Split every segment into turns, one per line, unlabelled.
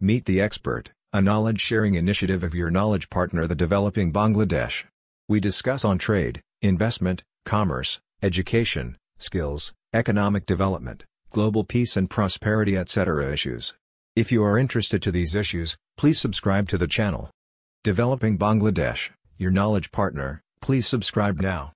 Meet the Expert, a knowledge-sharing initiative of your knowledge partner, the Developing Bangladesh. We discuss on trade, investment, commerce, education, skills, economic development, global peace and prosperity, etc. issues. If you are interested to these issues, please subscribe to the channel. Developing Bangladesh, your knowledge partner, please subscribe now.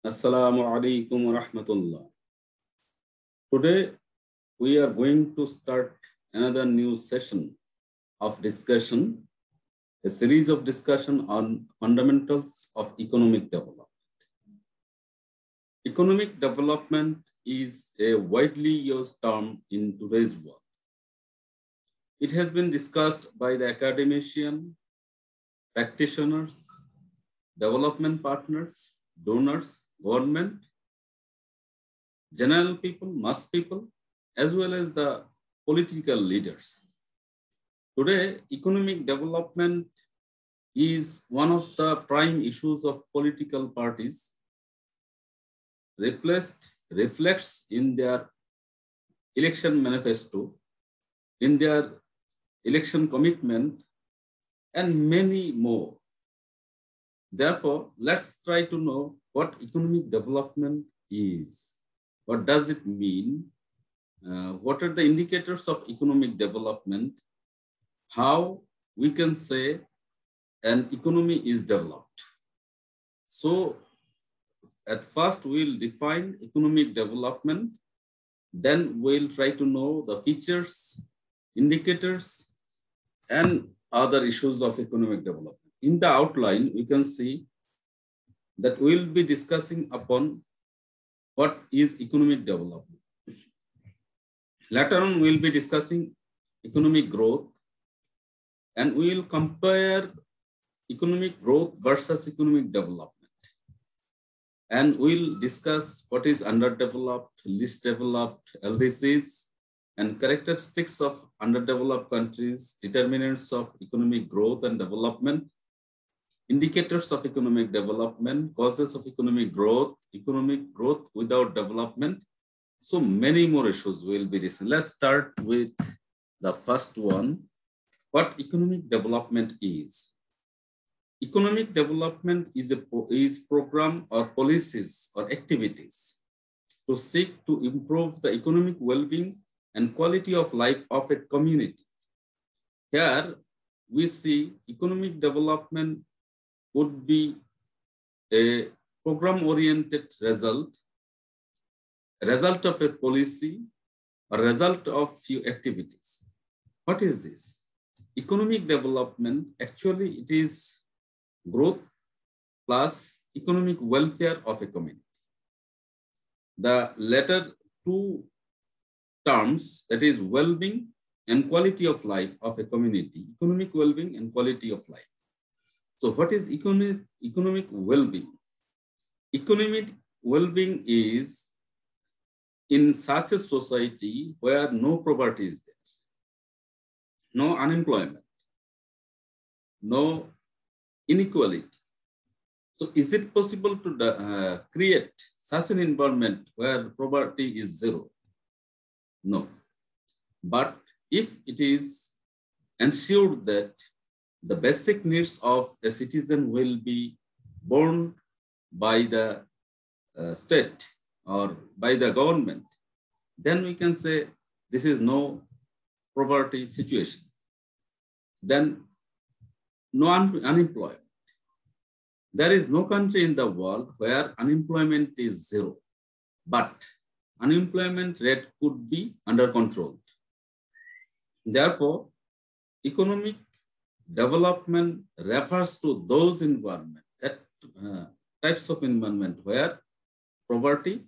Assalamu alaikum wa rahmatullah. Today, we are going to start another new session of discussion, a series of discussion on fundamentals of economic development. Economic development is a widely used term in today's world. It has been discussed by the academician, practitioners, development partners, donors, government, general people, mass people, as well as the political leaders. Today, economic development is one of the prime issues of political parties, reflects in their election manifesto, in their election commitment, and many more. Therefore, let's try to know what economic development is. What does it mean? What are the indicators of economic development? How we can say an economy is developed. So, at first we'll define economic development, then we'll try to know the features, indicators, and other issues of economic development. In the outline, we can see that we'll be discussing upon what is economic development. Later on, we'll be discussing economic growth, and we'll compare economic growth versus economic development. And we'll discuss what is underdeveloped, least developed, LDCs, and characteristics of underdeveloped countries, determinants of economic growth and development, indicators of economic development, causes of economic growth without development. So many more issues will be discussed. Let's start with the first one, what economic development is. Economic development is program or policies or activities to seek to improve the economic well-being and quality of life of a community. Here we see economic development would be a program-oriented result of a policy, a result of few activities. What is this? Economic development, actually it is growth plus economic welfare of a community. The latter two terms, that is well-being and quality of life of a community, economic well-being and quality of life. So what is economic well-being? Economic well-being is in such a society where no poverty is there, no unemployment, no inequality. So is it possible to create such an environment where poverty is zero? No. But if it is ensured that the basic needs of a citizen will be borne by the state or by the government, then we can say this is no poverty situation. Then no unemployment. There is no country in the world where unemployment is zero, but unemployment rate could be under control. Therefore, economic development refers to those environment, types of environment where poverty,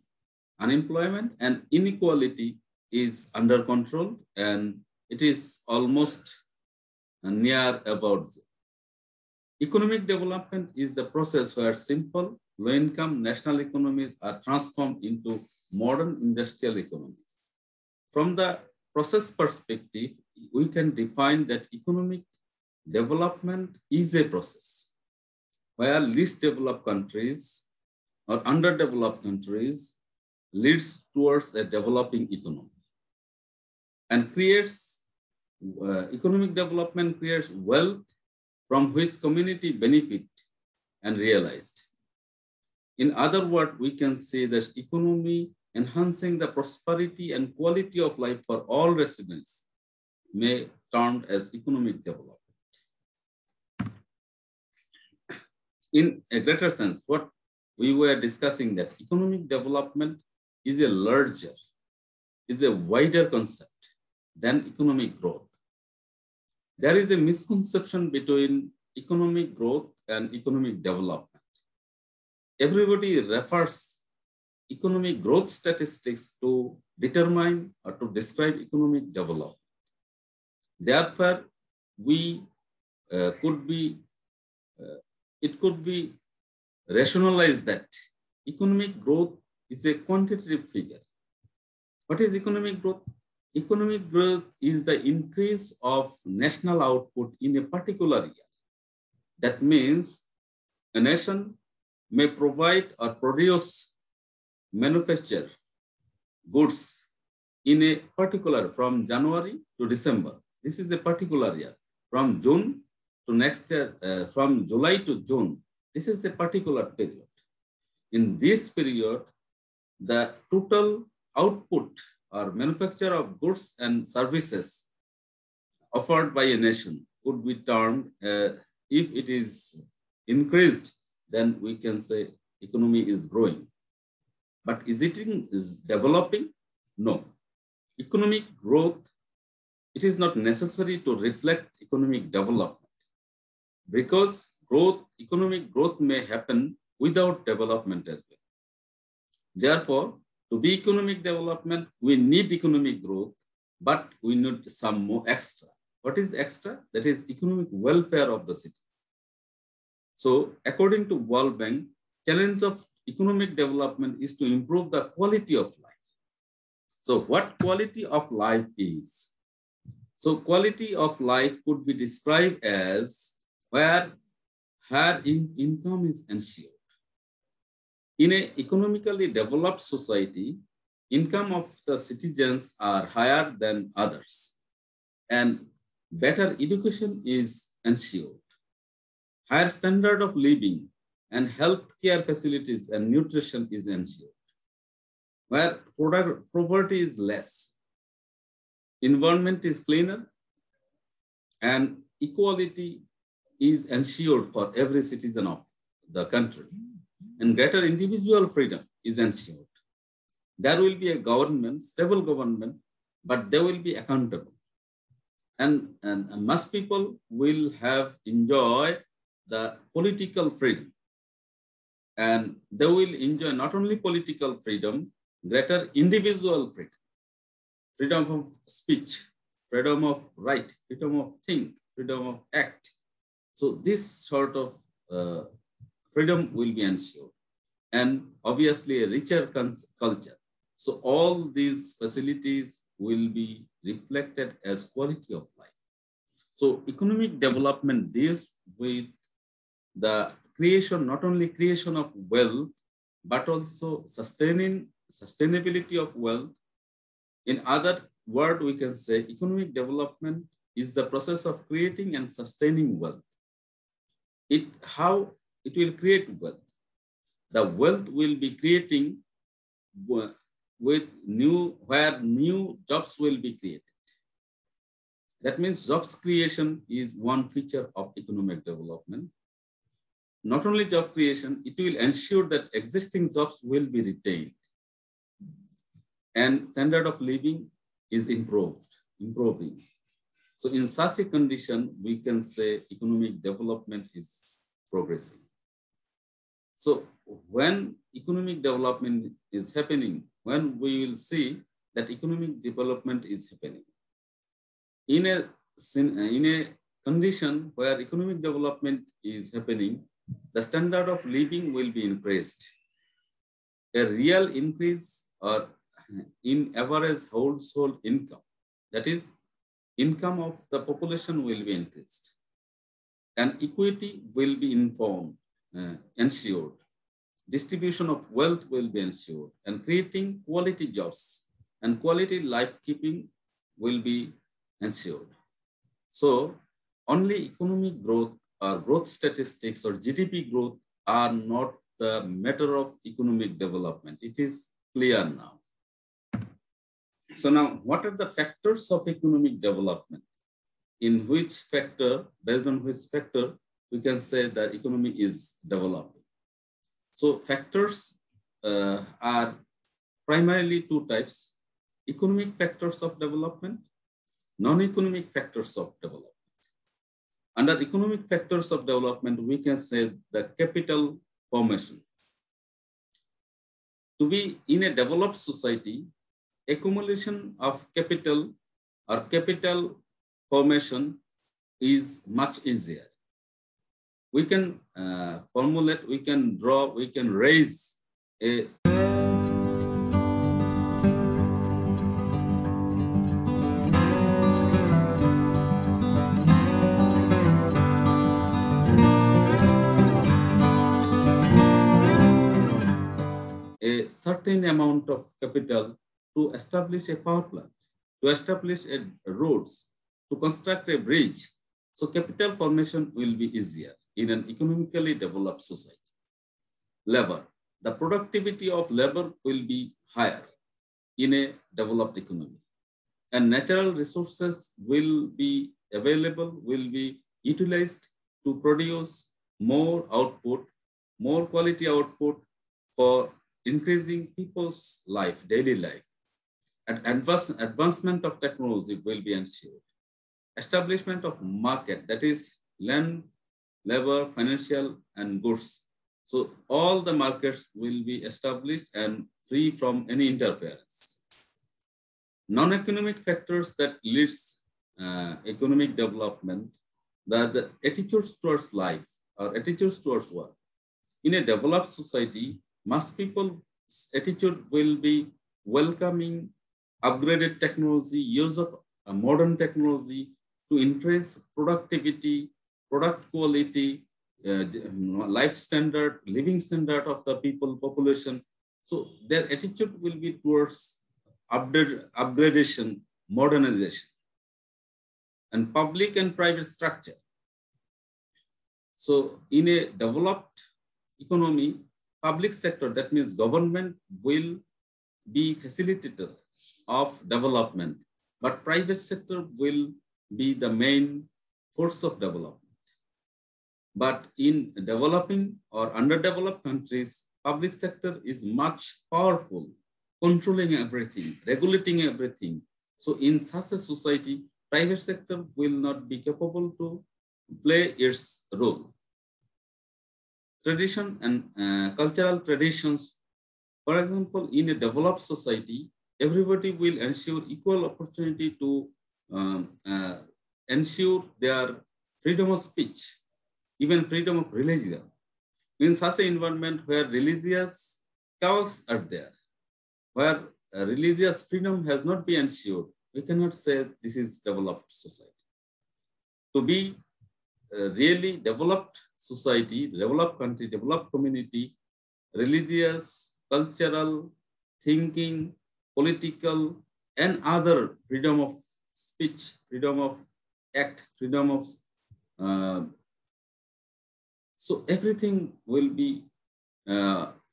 unemployment, and inequality is under control, and it is almost near about zero. Economic development is the process where simple, low-income national economies are transformed into modern industrial economies. From the process perspective, we can define that economic development is a process where least developed countries or underdeveloped countries leads towards a developing economy and creates economic development creates wealth from which community benefit and realized. In other words, we can say that economy enhancing the prosperity and quality of life for all residents may termed as economic development. In a greater sense, what we were discussing that economic development is a larger, is a wider concept than economic growth. There is a misconception between economic growth and economic development. Everybody refers economic growth statistics to determine or to describe economic development. Therefore, it could be rationalized that economic growth is a quantitative figure. What is economic growth? Economic growth is the increase of national output in a particular year. That means a nation may provide or produce, manufacture goods in a particular from January to December. This is a particular year. From June to next year, from July to June, this is a particular period. In this period, the total output or manufacture of goods and services offered by a nation could be termed, if it is increased, then we can say economy is growing. But is developing? No. Economic growth, it is not necessary to reflect economic development because economic growth may happen without development as well. Therefore, to be economic development, we need economic growth, but we need some more extra. What is extra? That is economic welfare of the city. So according to World Bank, challenge of economic development is to improve the quality of life. So what quality of life is? So quality of life could be described as where higher income is ensured. In an economically developed society, income of the citizens are higher than others, and better education is ensured. Higher standard of living and healthcare facilities and nutrition is ensured. Where poverty is less, environment is cleaner, and equality is ensured for every citizen of the country. And greater individual freedom is ensured. There will be a government, stable government, but they will be accountable. And most people will have enjoyed the political freedom. And they will enjoy not only political freedom, greater individual freedom. Freedom of speech, freedom of right, freedom of think, freedom of act. So this sort of freedom will be ensured. And obviously a richer culture. So all these facilities will be reflected as quality of life. So economic development deals with the creation, not only creation of wealth, but also sustainability of wealth. In other words, we can say economic development is the process of creating and sustaining wealth. How it will create wealth? The wealth will be creating with where new jobs will be created. That means jobs creation is one feature of economic development. Not only job creation, it will ensure that existing jobs will be retained and standard of living is improving. So in such a condition, we can say economic development is progressing. So when economic development is happening, when we will see that economic development is happening, in a condition where economic development is happening, the standard of living will be increased. A real increase or in average household income That is, income of the population will be increased and equity will be ensured. Distribution of wealth will be ensured and creating quality jobs and quality life keeping will be ensured. So only economic growth or growth statistics or GDP growth are not the matter of economic development. It is clear now. So now, what are the factors of economic development? In which factor, based on which factor, we can say that economy is developing. So factors are primarily two types: economic factors of development, non-economic factors of development. Under economic factors of development, we can say the capital formation. To be in a developed society, accumulation of capital or capital formation is much easier. We can formulate, we can draw, we can raise a certain amount of capital to establish a power plant, to establish roads, to construct a bridge. So capital formation will be easier in an economically developed society. Labor, the productivity of labor will be higher in a developed economy. And natural resources will be available, will be utilized to produce more output, more quality output for increasing people's life, daily life. And advancement of technology will be ensured. Establishment of market, that is land, labor, financial, and goods. So all the markets will be established and free from any interference. Non-economic factors that leads economic development, the attitudes towards life or attitudes towards work. In a developed society, most people's attitude will be welcoming upgraded technology, use of modern technology to increase productivity, product quality, life standard, living standard of the people, population. So their attitude will be towards upgradation, modernization, and public and private structure. So in a developed economy, public sector, that means government, will be facilitator of development, but private sector will be the main force of development. But in developing or underdeveloped countries, public sector is much powerful, controlling everything, regulating everything. So in such a society, private sector will not be capable to play its role. Tradition and cultural traditions. For example, in a developed society, everybody will ensure equal opportunity to ensure their freedom of speech, even freedom of religion. In such an environment where religious chaos are there, where religious freedom has not been ensured, we cannot say this is developed society. To be really developed society, developed country, developed community, religious, cultural, thinking, political, and other freedom of speech, freedom of act, freedom of so everything will be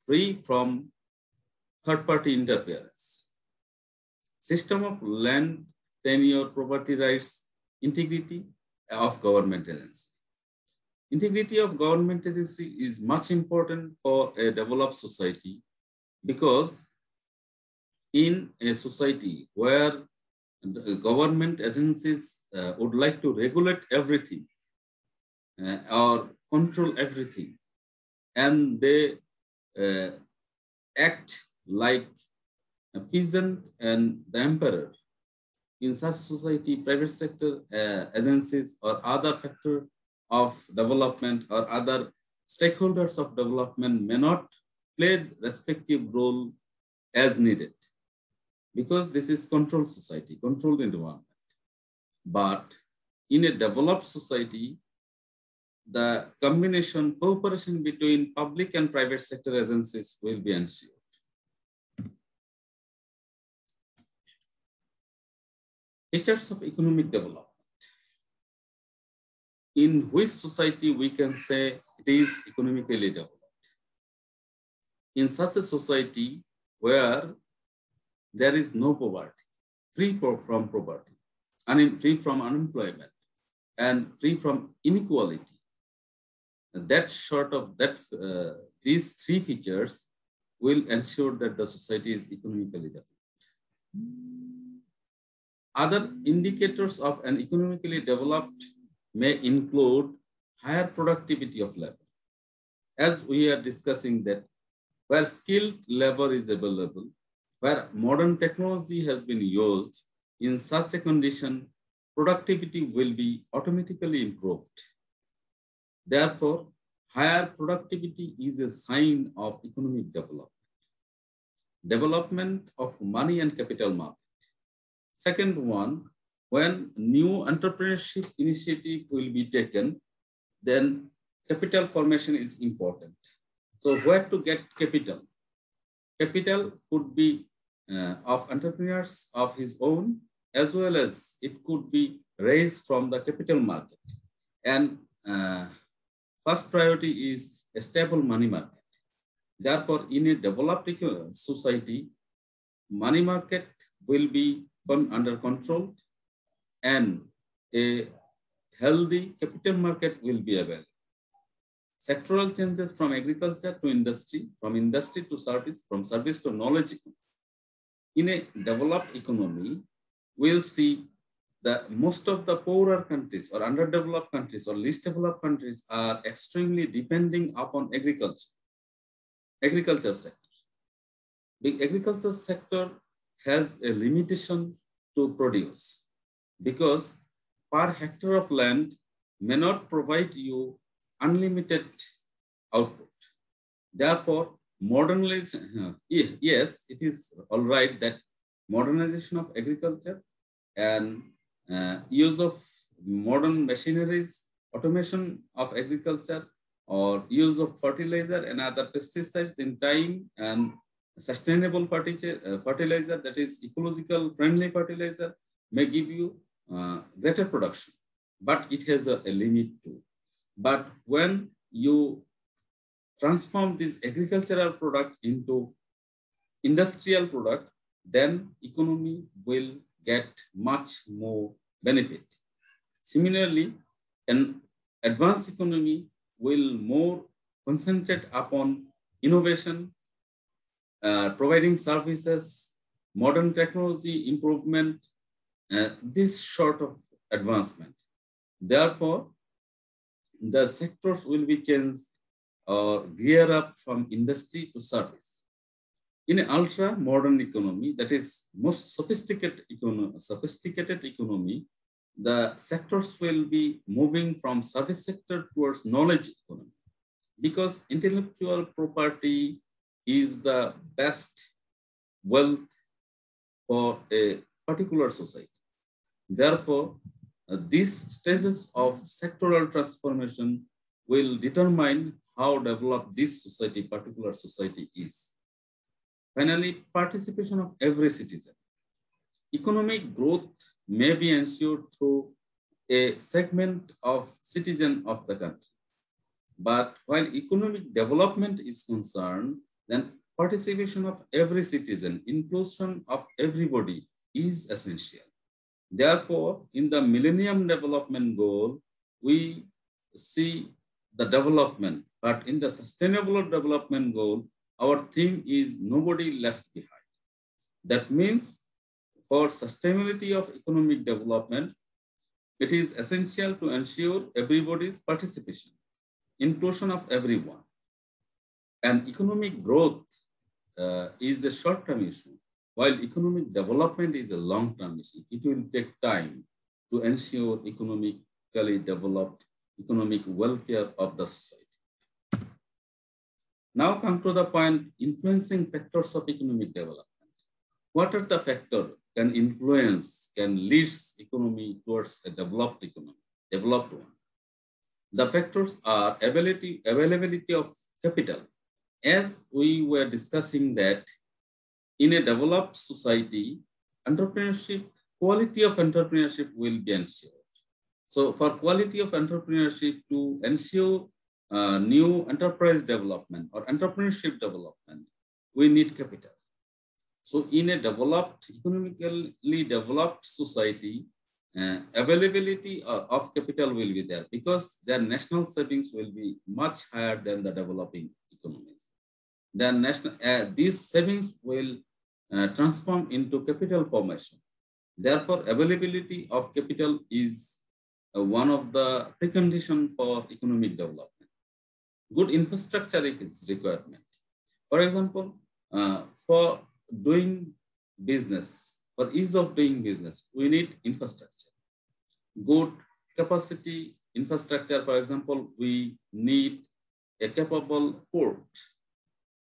free from third-party interference. System of land, tenure, property rights, integrity of government agency. Integrity of government agency is much important for a developed society because in a society where government agencies would like to regulate everything or control everything, and they act like a peasant and the emperor. In such society, private sector agencies or other factor of development or other stakeholders of development may not play the respective role as needed because this is controlled society, controlled environment. But in a developed society, the combination cooperation between public and private sector agencies will be ensured. Features of economic development. In which society we can say it is economically developed? In such a society where there is no poverty, free from poverty, free from unemployment, and free from inequality. These three features will ensure that the society is economically developed. Other indicators of an economically developed may include higher productivity of labor. As we are discussing that where skilled labor is available, where modern technology has been used, in such a condition, productivity will be automatically improved. Therefore, higher productivity is a sign of economic development. Development of money and capital market. Second one, when new entrepreneurship initiative will be taken, then capital formation is important. So where to get capital? Capital could be of entrepreneurs of his own, as well as it could be raised from the capital market. And first priority is a stable money market. Therefore, in a developed society, money market will be under control and a healthy capital market will be available. Sectoral changes from agriculture to industry, from industry to service, from service to knowledge economy. In a developed economy, we'll see that most of the poorer countries or underdeveloped countries or least developed countries are extremely depending upon agriculture sector. The agriculture sector has a limitation to produce because per hectare of land may not provide you unlimited output. Therefore, modernization, yes, it is all right that modernization of agriculture and use of modern machineries, automation of agriculture, or use of fertilizer and other pesticides in time, and sustainable fertilizer, that is ecological friendly fertilizer, may give you greater production, but it has a limit too. But when you transform this agricultural product into industrial product, then economy will get much more benefit. Similarly, an advanced economy will more concentrate upon innovation, providing services, modern technology improvement, this sort of advancement. Therefore, the sectors will be changed or gear up from industry to service. In an ultra-modern economy, that is most sophisticated economy, the sectors will be moving from service sector towards knowledge economy, because intellectual property is the best wealth for a particular society. Therefore, these stages of sectoral transformation will determine how developed this society, particular society is. Finally, participation of every citizen. Economic growth may be ensured through a segment of citizen of the country. But while economic development is concerned, then participation of every citizen, inclusion of everybody is essential. Therefore, in the Millennium Development Goal, we see the development, but in the Sustainable Development Goal, our theme is nobody left behind. That means for sustainability of economic development, it is essential to ensure everybody's participation, inclusion of everyone. And economic growth is a short-term issue, while economic development is a long-term issue. It will take time to ensure economically developed economic welfare of the society. Now come to the point, influencing factors of economic development. What are the factors can influence, can lead economy towards a developed economy, developed one. The factors are availability of capital. As we were discussing that in a developed society, entrepreneurship, quality of entrepreneurship will be ensured. So for quality of entrepreneurship to ensure new enterprise development or entrepreneurship development, we need capital. So in a developed, economically developed society, availability of capital will be there because their national savings will be much higher than the developing economies. Then these savings will transform into capital formation. Therefore, availability of capital is one of the preconditions for economic development. Good infrastructure is requirement. For example, for doing business, for ease of doing business, we need infrastructure. Good capacity infrastructure, for example, we need a capable port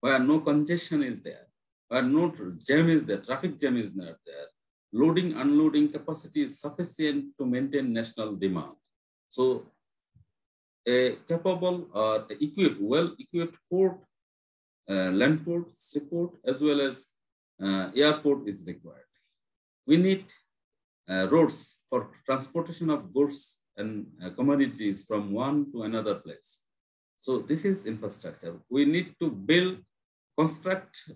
where no congestion is there, where no jam is there, traffic jam is not there. Loading, unloading capacity is sufficient to maintain national demand. So a capable or equipped, well-equipped port, land port, seaport, as well as airport is required. We need roads for transportation of goods and commodities from one to another place. So this is infrastructure. We need to build, construct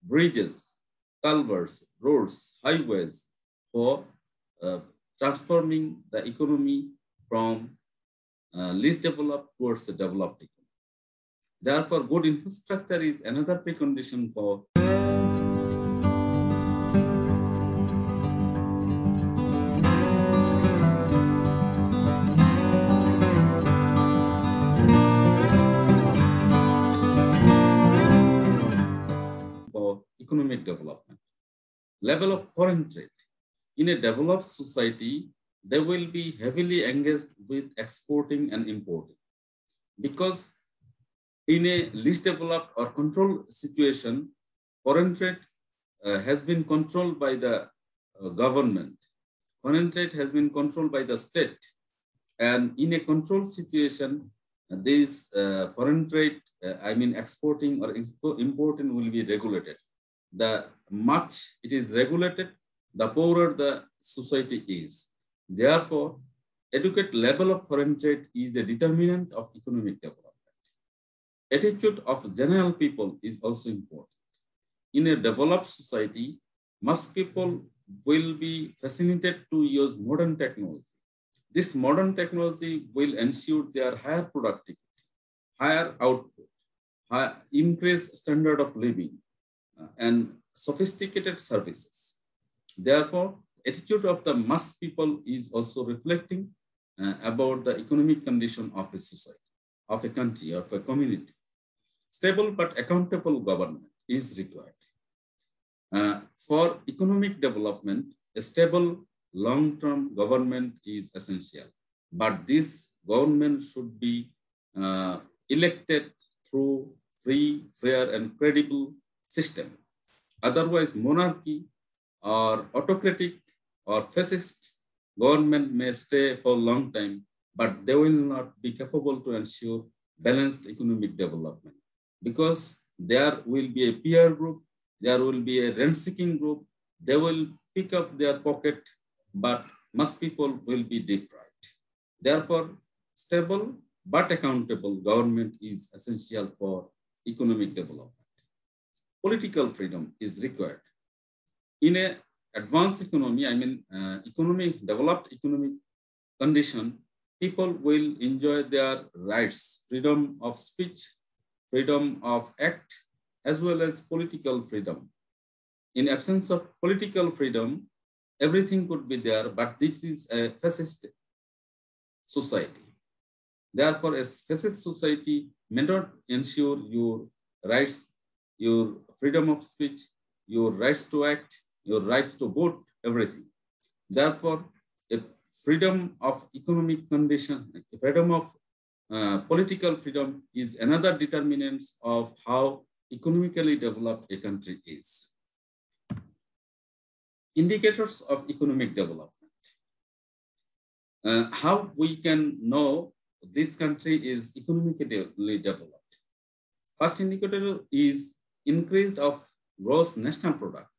bridges, culverts, roads, highways for transforming the economy from least developed towards the developed economy. Therefore, good infrastructure is another precondition for economic development. Level of foreign trade. In a developed society, they will be heavily engaged with exporting and importing. Because in a least developed or controlled situation, foreign trade has been controlled by the government. Foreign trade has been controlled by the state. And in a controlled situation, this foreign trade, exporting or importing will be regulated. The much it is regulated, the poorer the society is. Therefore, adequate level of foreign trade is a determinant of economic development. Attitude of general people is also important. In a developed society, most people will be fascinated to use modern technology. This modern technology will ensure their higher productivity, higher output, increased standard of living, and sophisticated services. Therefore, attitude of the mass people is also reflecting about the economic condition of a society, of a country, of a community. Stable but accountable government is required. For economic development, a stable long-term government is essential. But this government should be elected through free, fair, and credible system. Otherwise, monarchy or autocratic or fascist government may stay for a long time, but they will not be capable to ensure balanced economic development because there will be a peer group, there will be a rent-seeking group, they will pick up their pocket, but most people will be deprived. Therefore, stable but accountable government is essential for economic development. Political freedom is required. In an advanced economy, developed economic condition, people will enjoy their rights, freedom of speech, freedom of act, as well as political freedom. In absence of political freedom, everything could be there, but this is a fascist society. Therefore, a fascist society may not ensure your rights, your freedom of speech, your rights to act, your rights to vote, everything. Therefore, a freedom of economic condition, freedom of political freedom is another determinant of how economically developed a country is. indicators of economic development. How we can know this country is economically developed? First indicator is increase of gross national product.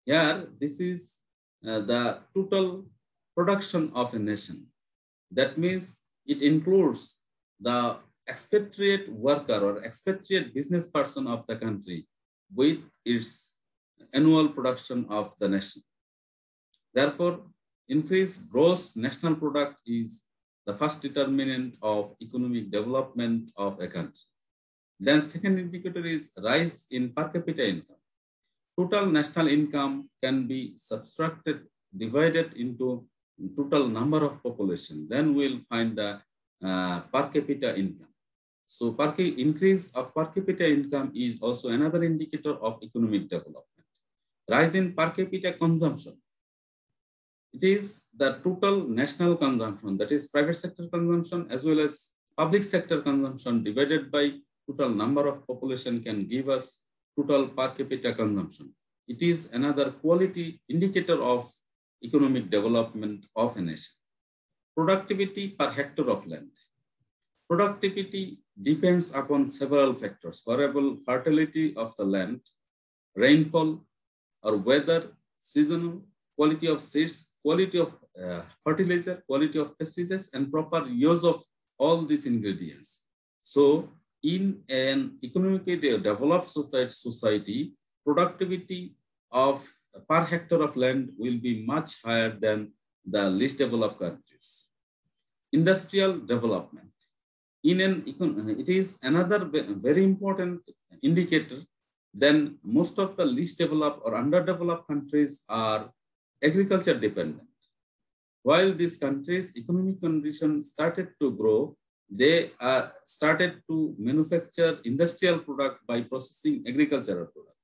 Here, this is the total production of a nation. That means it includes the expatriate worker or expatriate business person of the country with its annual production of the nation. Therefore, increased gross national product is the first determinant of economic development of a country. Then second indicator is rise in per capita income. Total national income can be subtracted, divided into total number of population. Then we'll find the per capita income. So increase of per capita income is also another indicator of economic development. Rise in per capita consumption. It is the total national consumption, that is private sector consumption as well as public sector consumption divided by total number of population can give us total per capita consumption. It is another quality indicator of economic development of a nation. Productivity per hectare of land. Productivity depends upon several factors: variable fertility of the land, rainfall or weather, seasonal, quality of seeds, quality of fertilizer, quality of pesticides, and proper use of all these ingredients. So in an economically developed society, productivity of per hectare of land will be much higher than the least developed countries. Industrial development. It is another very important indicator. Then most of the least developed or underdeveloped countries are agriculture dependent. While these countries' economic conditions started to grow, they started to manufacture industrial product by processing agricultural product.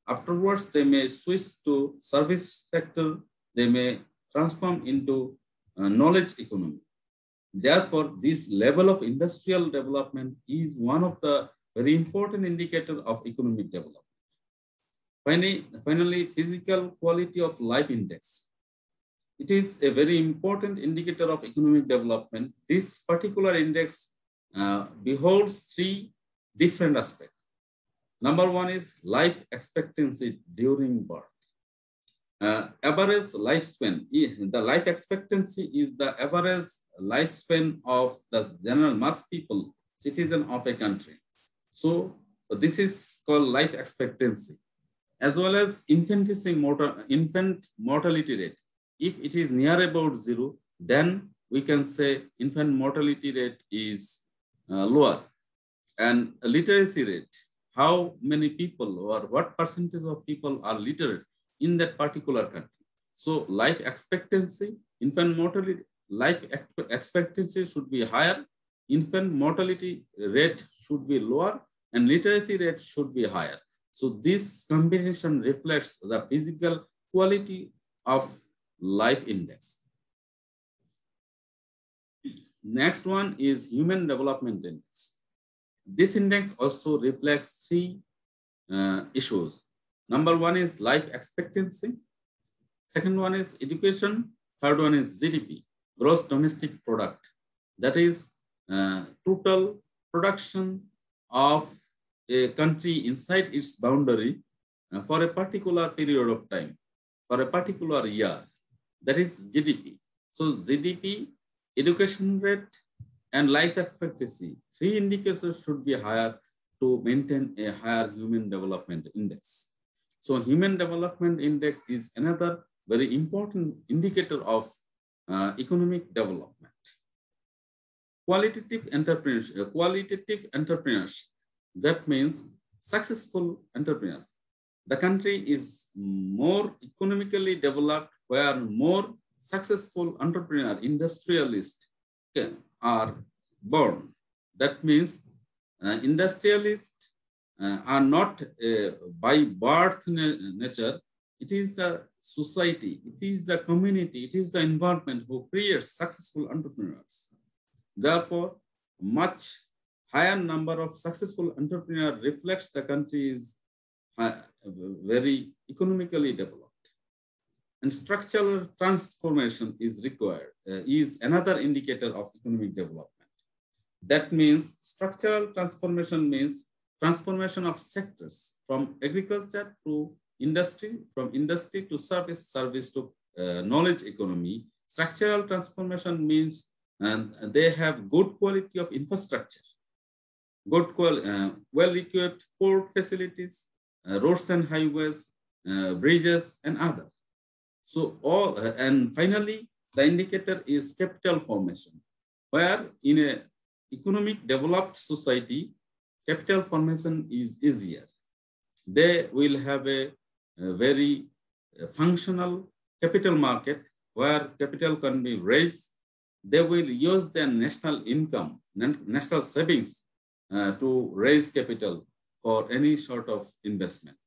Afterwards, they may switch to service sector. They may transform into knowledge economy. Therefore, this level of industrial development is one of the very important indicator of economic development. Finally, physical quality of life index. It is a very important indicator of economic development. This particular index beholds three different aspects. Number one is life expectancy during birth. Average lifespan. The life expectancy is the average lifespan of the general mass people, citizen of a country. So this is called life expectancy, as well as infant mortality rate. If it is near about zero, then we can say infant mortality rate is lower. And literacy rate, how many people or what percentage of people are literate in that particular country. So life expectancy, infant mortality, life expectancy should be higher, infant mortality rate should be lower, and literacy rate should be higher. So this combination reflects the physical quality of life index. Next one is Human Development Index. This index also reflects three issues. Number one is life expectancy. Second one is education. Third one is GDP, gross domestic product. That is total production of a country inside its boundary for a particular period of time, for a particular year. That is GDP. So GDP, education rate, and life expectancy, three indicators should be higher to maintain a higher Human Development Index. So Human Development Index is another very important indicator of economic development. Qualitative entrepreneurship. That means successful entrepreneur. The country is more economically developed where more successful entrepreneur, industrialists are born. That means industrialists are not by birth nature. It is the society, it is the community, it is the environment who creates successful entrepreneurs. Therefore, much higher number of successful entrepreneurs reflects the country is very economically developed. And structural transformation is required, is another indicator of economic development. That means structural transformation means transformation of sectors from agriculture to industry, from industry to service, service to knowledge economy. Structural transformation means they have good quality of infrastructure, good well-equipped port facilities, roads and highways, bridges, and other. So all, and finally, the indicator is capital formation, where in a economic developed society, capital formation is easier. They will have a very functional capital market where capital can be raised. They will use their national income, national savings to raise capital for any sort of investment.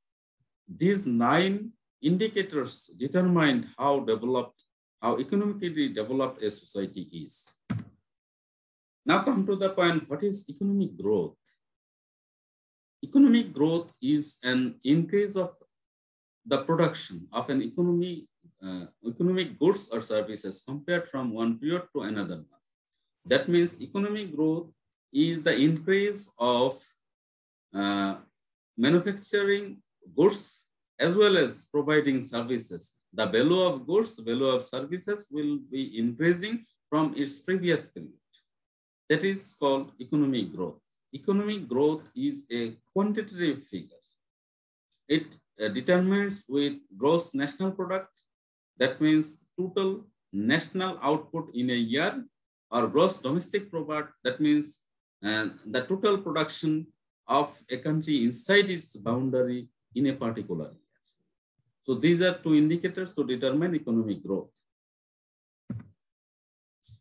These 9 indicators determine how economically developed a society is. Now come to the point, what is economic growth? Economic growth is an increase of the production of an economic goods or services compared from one period to another one. That means economic growth is the increase of manufacturing goods as well as providing services. The value of goods, value of services will be increasing from its previous period. That is called economic growth. Economic growth is a quantitative figure. It determines with gross national product, that means total national output in a year, or gross domestic product, that means the total production of a country inside its boundary in a particular year. So these are 2 indicators to determine economic growth.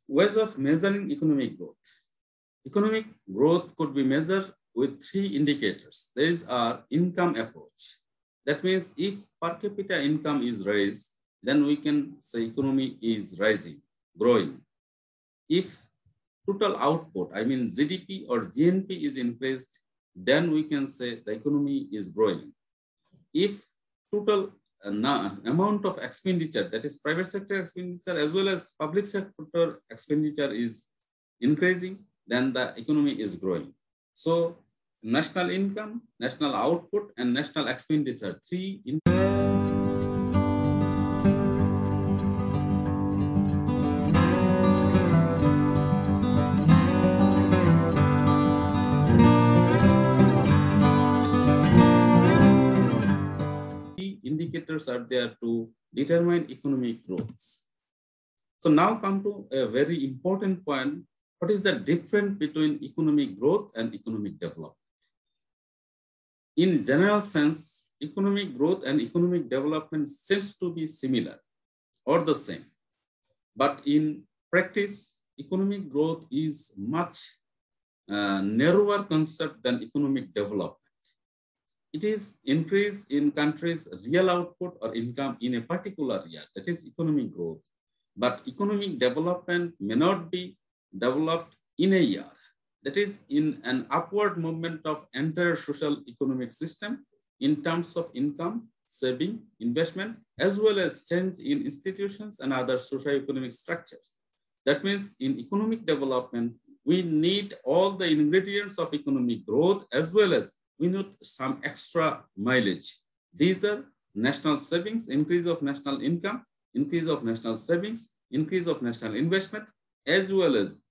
Ways of measuring economic growth. Economic growth could be measured with 3 indicators. These are income approach. That means if per capita income is raised, then we can say economy is rising, growing. If total output, I mean GDP or GNP is increased, then we can say the economy is growing. If total amount of expenditure, that is private sector expenditure as well as public sector expenditure is increasing, then the economy is growing. So national income, national output, and national expenditure, 3 indicators are there to determine economic growth. So now come to a very important point. What is the difference between economic growth and economic development? In general sense, economic growth and economic development seems to be similar or the same. But in practice, economic growth is much narrower concept than economic development. It is increase in countries' real output or income in a particular year, that is economic growth. But economic development may not be developed in a year. That is in an upward movement of entire social economic system in terms of income, saving, investment, as well as change in institutions and other socio-economic structures. That means in economic development, we need all the ingredients of economic growth as well as we need some extra mileage. These are national savings, increase of national income, increase of national savings, increase of national investment, as well as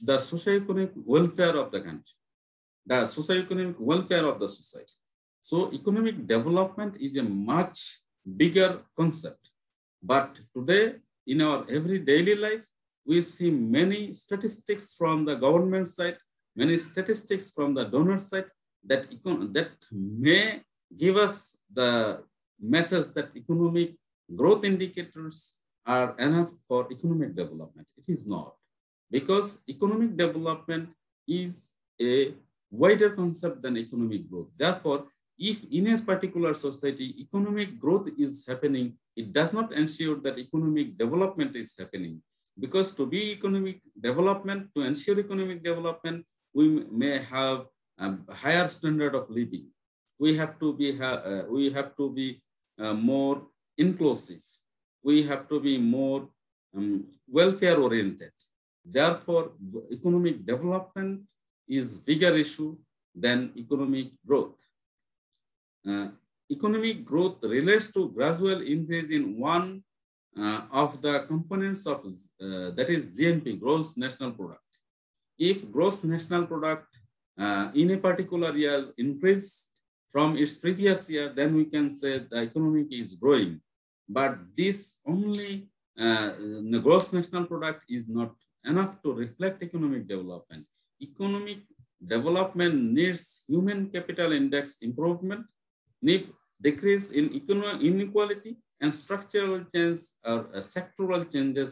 the socio-economic welfare of the country, the socio-economic welfare of the society. So economic development is a much bigger concept. But today in our every daily life, we see many statistics from the government side, many statistics from the donor side that may give us the message that economic growth indicators are enough for economic development. It is not, because economic development is a wider concept than economic growth. Therefore, if in a particular society economic growth is happening, it does not ensure that economic development is happening. Because to be economic development, to ensure economic development, we may have a higher standard of living. We have to be more inclusive. we have to be more welfare oriented. Therefore, economic development is bigger issue than economic growth. Economic growth relates to gradual increase in one of the components of that is GNP, gross national product. If gross national product in a particular year increased from its previous year, then we can say the economy is growing. But this only the gross national product is not enough to reflect economic development. Economic development needs human capital index improvement, need decrease in inequality, and structural change or sectoral changes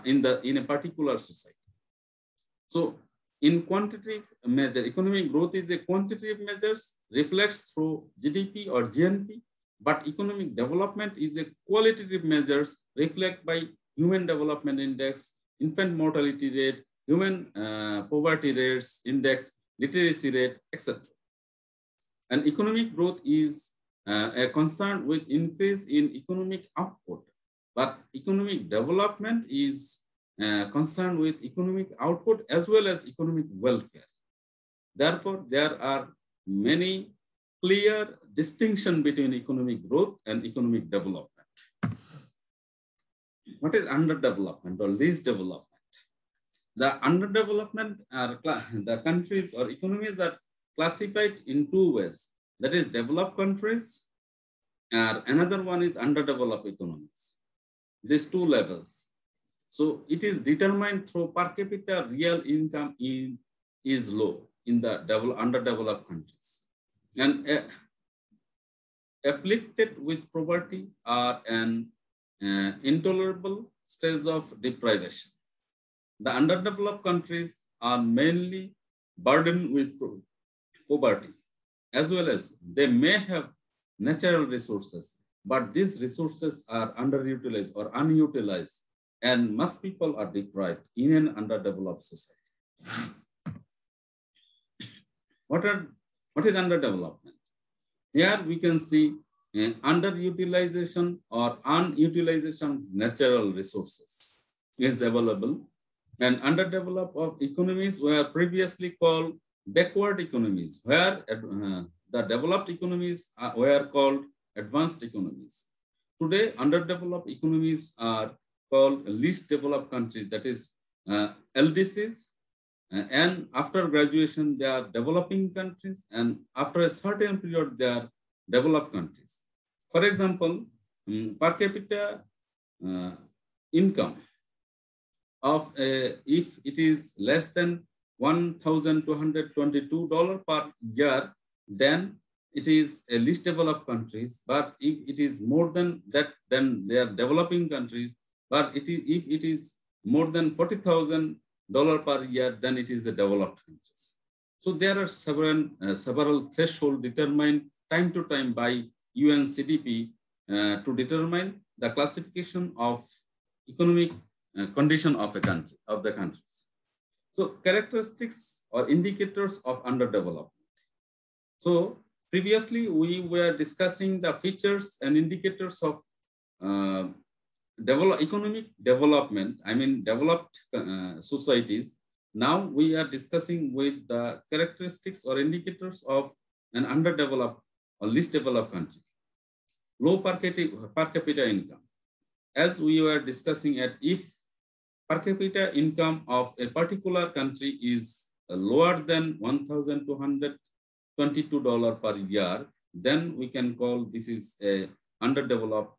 in a particular society. So in quantitative measure, economic growth is a quantitative measures, reflects through GDP or GNP, but economic development is a qualitative measures, reflect by human development index, infant mortality rate, human poverty rates index, literacy rate, etc. And economic growth is a concern with increase in economic output, but economic development is concerned with economic output as well as economic welfare. Therefore, there are many clear distinction between economic growth and economic development. What is underdevelopment or least development? The underdevelopment are the countries or economies are classified in two ways. That is developed countries, and another one is underdeveloped economies. These two levels. So it is determined through per capita real income is low in the underdeveloped countries. And afflicted with poverty are an intolerable stage of deprivation. The underdeveloped countries are mainly burdened with poverty, as well as they may have natural resources, but these resources are underutilized or unutilized, and most people are deprived in an underdeveloped society. What is underdevelopment? Here we can see underutilization or unutilization of natural resources is available, and underdeveloped economies were previously called backward economies, where the developed economies were called advanced economies. Today, underdeveloped economies are called least developed countries, that is LDCs, and after graduation, they are developing countries, and after a certain period, they are developed countries. For example, per capita income of if it is less than $1,222 per year, then it is a least developed countries. But if it is more than that, then they are developing countries. But if it is more than $40,000 per year, then it is a developed countries. So there are several thresholds determined time to time by UNCDP to determine the classification of economic condition of a country, of the countries. So characteristics or indicators of underdevelopment. So previously we were discussing the features and indicators of economic development, I mean developed societies. Now we are discussing with the characteristics or indicators of an underdeveloped or least developed country. Low per capita income. As we were discussing at, if per capita income of a particular country is lower than $1,222 per year, then we can call this is a underdeveloped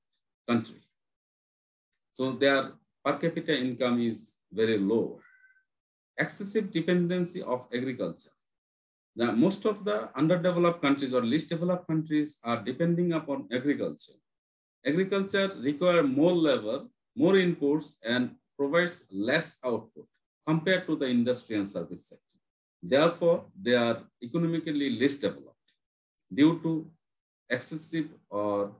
country. So their per capita income is very low. Excessive dependency of agriculture. Now, most of the underdeveloped countries or least developed countries are depending upon agriculture. Agriculture requires more labor, more inputs, and provides less output compared to the industry and service sector. Therefore, they are economically less developed due to excessive or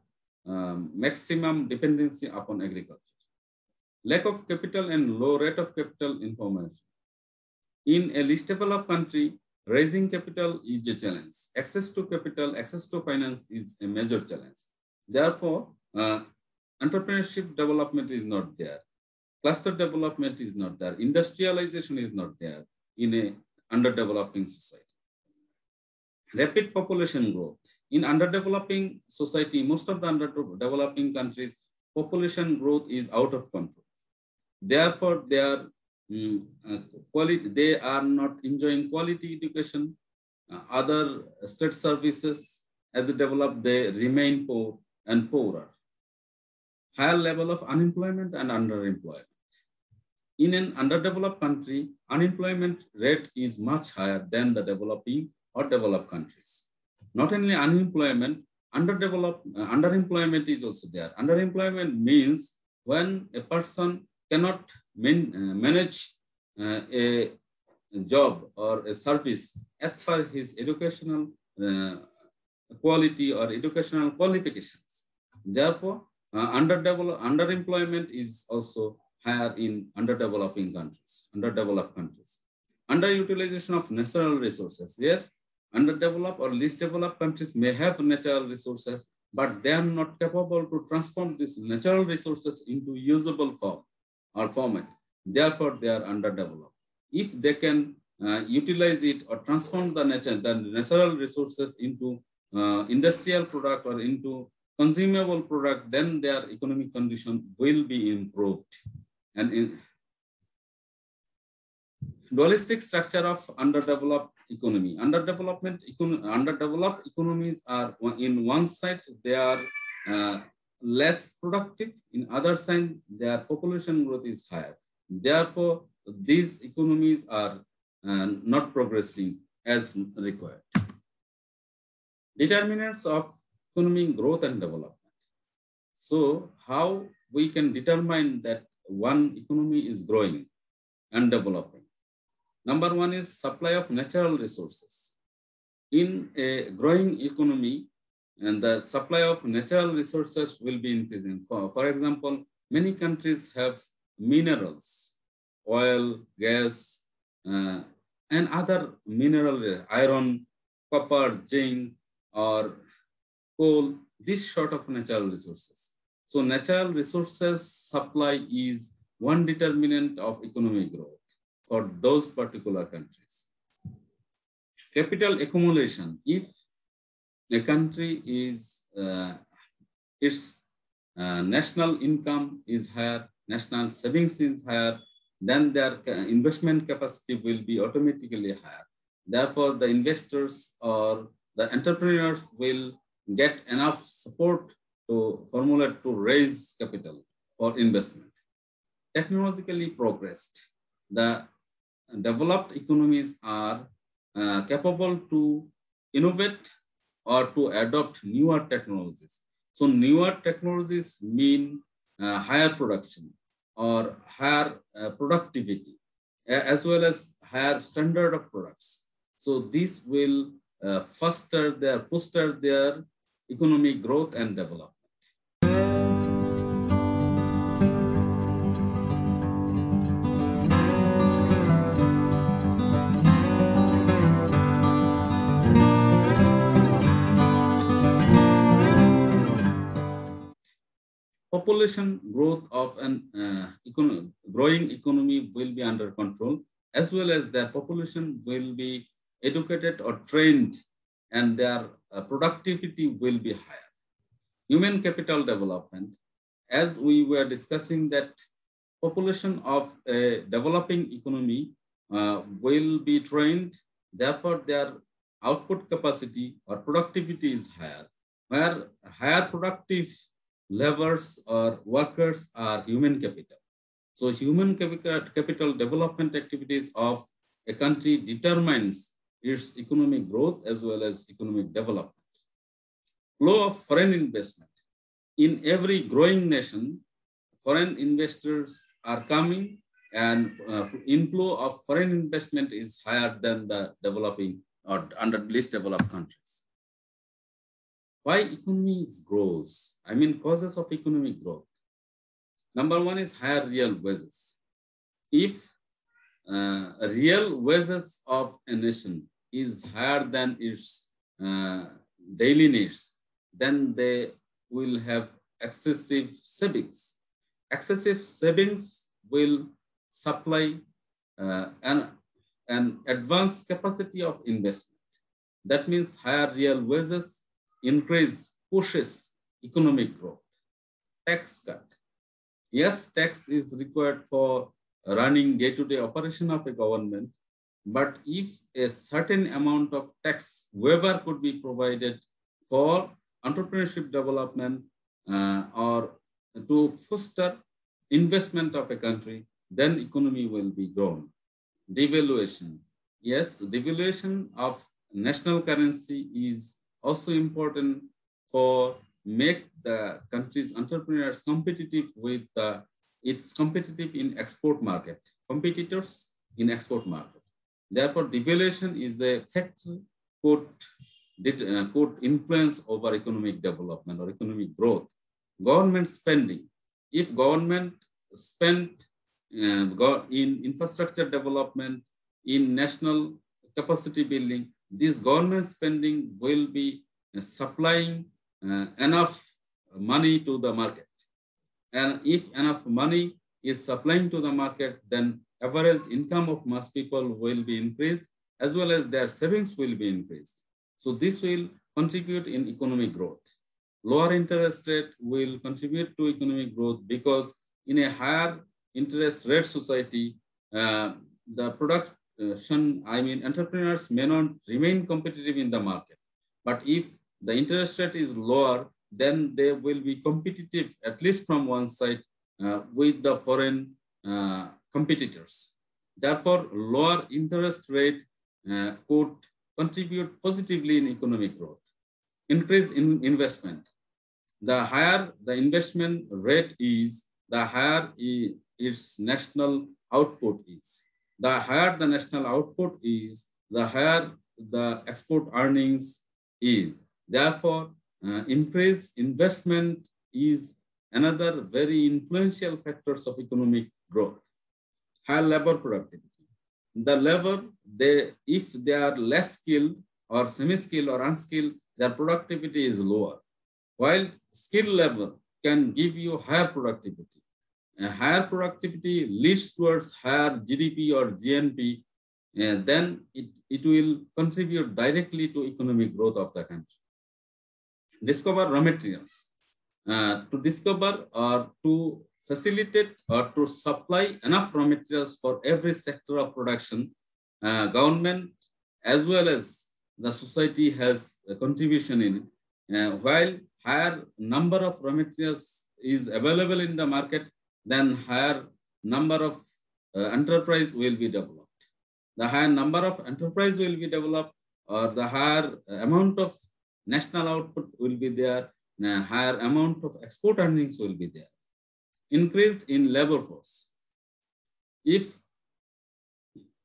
maximum dependency upon agriculture. Lack of capital and low rate of capital information. In a least developed country, raising capital is a challenge. Access to capital, access to finance is a major challenge. Therefore, entrepreneurship development is not there. Cluster development is not there. Industrialization is not there in a underdeveloping society. Rapid population growth. In underdeveloping society, most of the underdeveloping countries, population growth is out of control. Therefore, they are not enjoying quality education. Other state services, as they develop, they remain poor and poorer. Higher level of unemployment and underemployment. In an underdeveloped country, unemployment rate is much higher than the developing or developed countries. Not only unemployment, underemployment is also there. Underemployment means when a person cannot manage a job or a service as per his educational quality or educational qualifications. Therefore, underemployment is also higher in underdeveloped countries. Underutilization of natural resources. Yes, underdeveloped or least developed countries may have natural resources, but they are not capable to transform these natural resources into usable form or format. Therefore, they are underdeveloped. If they can utilize it or transform the natural resources into industrial product or into consumable product, then their economic condition will be improved. And in dualistic structure of underdeveloped economy. Underdeveloped economies are, in one side, they are less productive. In other side, their population growth is higher. Therefore, these economies are not progressing as required. Determinants of economic growth and development. So, how we can determine that one economy is growing and developing? Number one is supply of natural resources. In a growing economy, and the supply of natural resources will be increasing. For example, many countries have minerals, oil, gas, and other mineral, iron, copper, zinc, or coal, this sort of natural resources. So natural resources supply is one determinant of economic growth for those particular countries. Capital accumulation. If a country is, its national income is higher, national savings is higher, then their investment capacity will be automatically higher. Therefore, the investors or the entrepreneurs will get enough support to formulate to raise capital for investment. Technologically progressed. The developed economies are capable to innovate or to adopt newer technologies. So newer technologies mean higher production or higher productivity, as well as higher standard of products. So this will foster their economic growth and development. Population growth of an growing economy will be under control, as well as their population will be educated or trained, and their productivity will be higher. Human capital development, as we were discussing, that population of a developing economy will be trained, therefore their output capacity or productivity is higher, where higher productive laborers or workers are human capital. So human capital development activities of a country determines its economic growth as well as economic development. Flow of foreign investment. In every growing nation, foreign investors are coming, and inflow of foreign investment is higher than the developing or under least developed countries. Why economy grows? I mean, causes of economic growth. Number one is higher real wages. If real wages of a nation is higher than its daily needs, then they will have excessive savings. Excessive savings will supply an advanced capacity of investment. That means higher real wages increase pushes economic growth. Tax cut. Yes, tax is required for running day-to-day operation of a government, but if a certain amount of tax waiver could be provided for entrepreneurship development or to foster investment of a country, then economy will be grown. Devaluation. Yes, devaluation of national currency is also important for make the country's entrepreneurs competitive with its competitive in export market, competitors in export market. Therefore, devaluation is a factor could influence over economic development or economic growth. Government spending. If government spent in infrastructure development, in national capacity building, this government spending will be supplying enough money to the market. And if enough money is supplying to the market, then average income of mass people will be increased, as well as their savings will be increased. So this will contribute in economic growth. Lower interest rate will contribute to economic growth because in a higher interest rate society, the production, entrepreneurs may not remain competitive in the market. But if the interest rate is lower, then they will be competitive, at least from one side, with the foreign competitors. Therefore, lower interest rate could contribute positively in economic growth. Increase in investment. The higher the investment rate is, the higher its national output is. The higher the national output is, the higher the export earnings is. Therefore, increased investment is another very influential factors of economic growth. Higher labor productivity. The labor, if they are less skilled or semi-skilled or unskilled, their productivity is lower. While skilled labor can give you higher productivity. Higher productivity leads towards higher GDP or GNP, then it will contribute directly to economic growth of the country. Discover raw materials. To discover or to facilitate or to supply enough raw materials for every sector of production, government as well as the society has a contribution in it. While higher number of raw materials is available in the market, then higher number of enterprise will be developed. The higher number of enterprise will be developed, or the higher amount of national output will be there, higher amount of export earnings will be there. Increased in labor force. If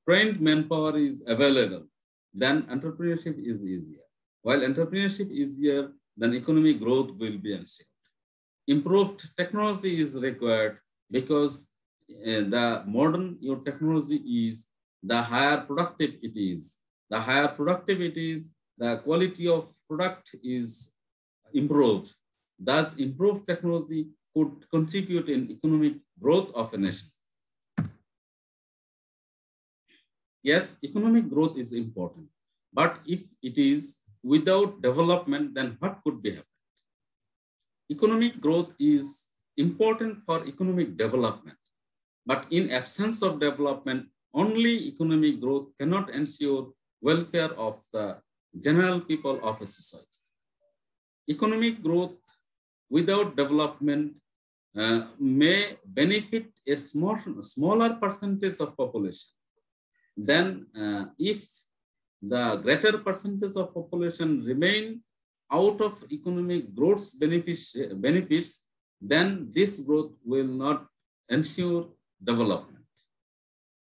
trained manpower is available, then entrepreneurship is easier. While entrepreneurship is easier, then economic growth will be ensured. Improved technology is required because the modern your technology is, the higher productive it is. The higher productive it is, the quality of product is improved. Thus, improved technology could contribute in economic growth of a nation. Yes, economic growth is important, but if it is without development, then what could be happened? Economic growth is important for economic development, but in absence of development, only economic growth cannot ensure welfare of the general people of a society. Economic growth without development may benefit a smaller percentage of population. Then if the greater percentage of population remain out of economic growth's benefits, then this growth will not ensure development.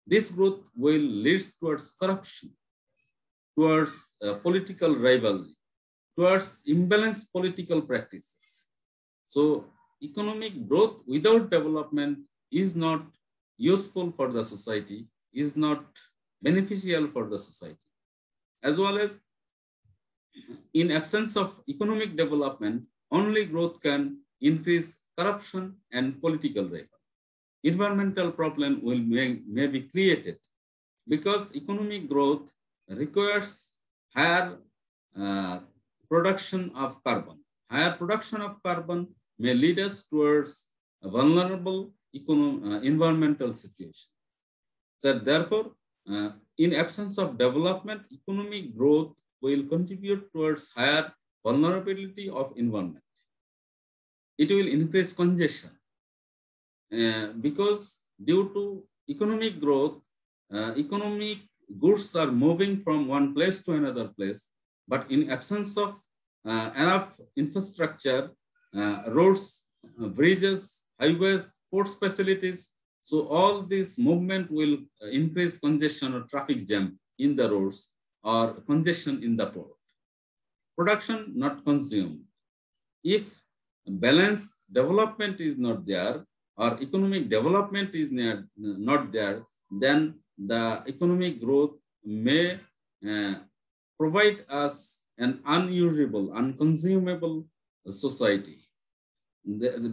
This growth will lead towards corruption, towards political rivalry, towards imbalanced political practices. So economic growth without development is not useful for the society, is not beneficial for the society. As well as in absence of economic development, only growth can increase corruption and political rebellion. Environmental problem may be created because economic growth requires higher production of carbon. Higher production of carbon may lead us towards a vulnerable environmental situation. So therefore, in absence of development, economic growth will contribute towards higher vulnerability of environment. It will increase congestion because due to economic growth, economic goods are moving from one place to another place, but in absence of enough infrastructure, roads, bridges, highways, ports facilities, so all this movement will increase congestion or traffic jam in the roads or congestion in the port. Production not consumed. If balanced development is not there or economic development is not there, then the economic growth may provide us an unusable, unconsumable society.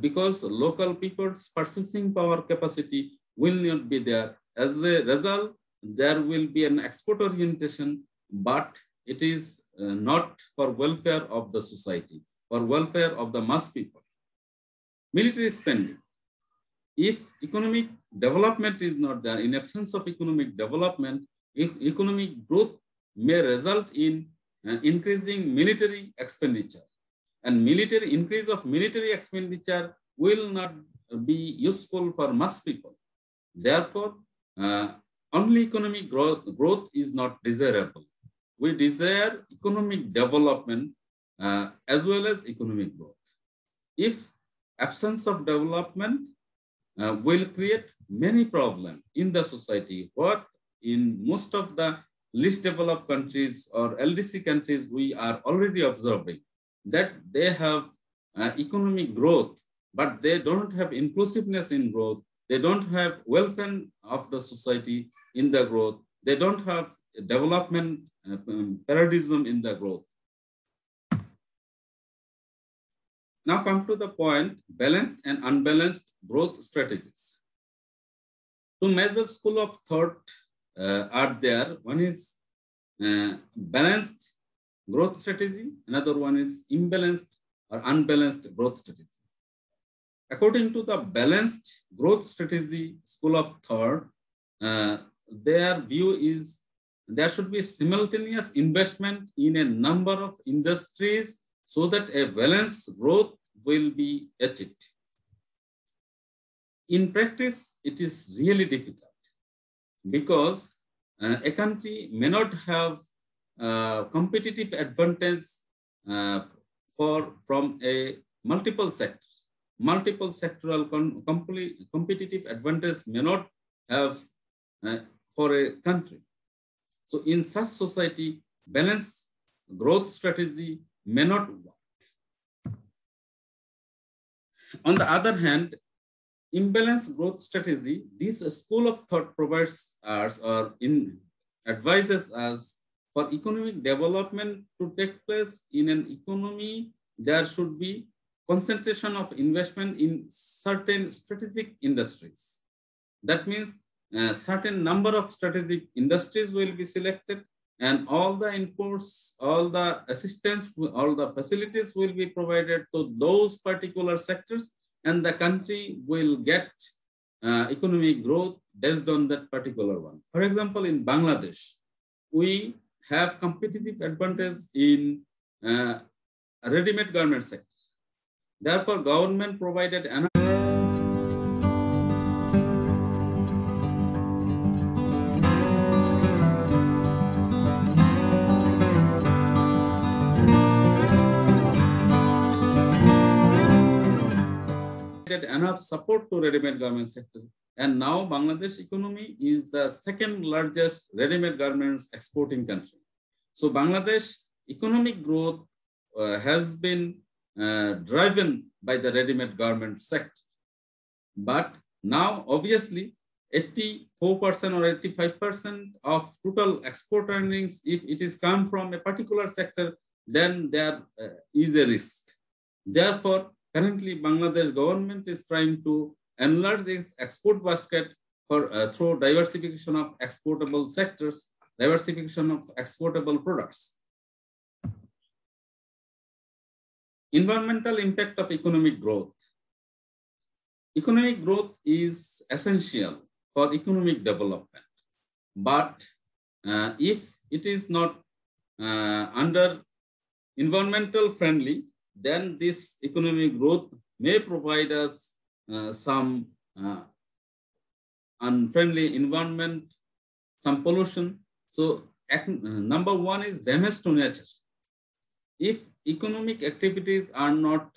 Because local people's purchasing power capacity will not be there. As a result, there will be an export orientation, but it is not for welfare of the society, for welfare of the mass people. Military spending. If economic development is not there, in absence of economic development, economic growth may result in increasing military expenditure. And increase of military expenditure will not be useful for mass people. Therefore, only economic growth is not desirable. We desire economic development as well as economic growth. If absence of development will create many problems in the society, what in most of the least developed countries or LDC countries we are already observing, that they have economic growth, but they don't have inclusiveness in growth. They don't have welfare of the society in the growth. They don't have development paradigm in the growth. Now come to the point, balanced and unbalanced growth strategies. Two major schools of thought are there. One is balanced growth strategy. Another one is imbalanced or unbalanced growth strategy. According to the balanced growth strategy school of thought, their view is there should be simultaneous investment in a number of industries so that a balanced growth will be achieved. In practice, it is really difficult because a country may not have competitive advantage from a multiple sectors. Multiple sectoral competitive advantage may not have for a country. So in such society, balanced growth strategy may not work. On the other hand, imbalanced growth strategy, this school of thought provides us or advises us for economic development to take place in an economy, there should be concentration of investment in certain strategic industries. That means a certain number of strategic industries will be selected and all the inputs, all the assistance, all the facilities will be provided to those particular sectors and the country will get economic growth based on that particular one. For example, in Bangladesh, we have competitive advantage in ready-made garment sector. Therefore, government provided an enough support to ready-made garment sector. And now Bangladesh economy is the second largest ready-made garments exporting country. So Bangladesh economic growth has been driven by the ready-made garment sector. But now obviously 84% or 85% of total export earnings, if it is come from a particular sector, then there is a risk. Therefore, Currently, Bangladesh government is trying to enlarge its export basket through diversification of exportable sectors, diversification of exportable products. Environmental impact of economic growth. Economic growth is essential for economic development, but if it is not under environmental friendly, then this economic growth may provide us some unfriendly environment, some pollution. So number one is damage to nature. If economic activities are not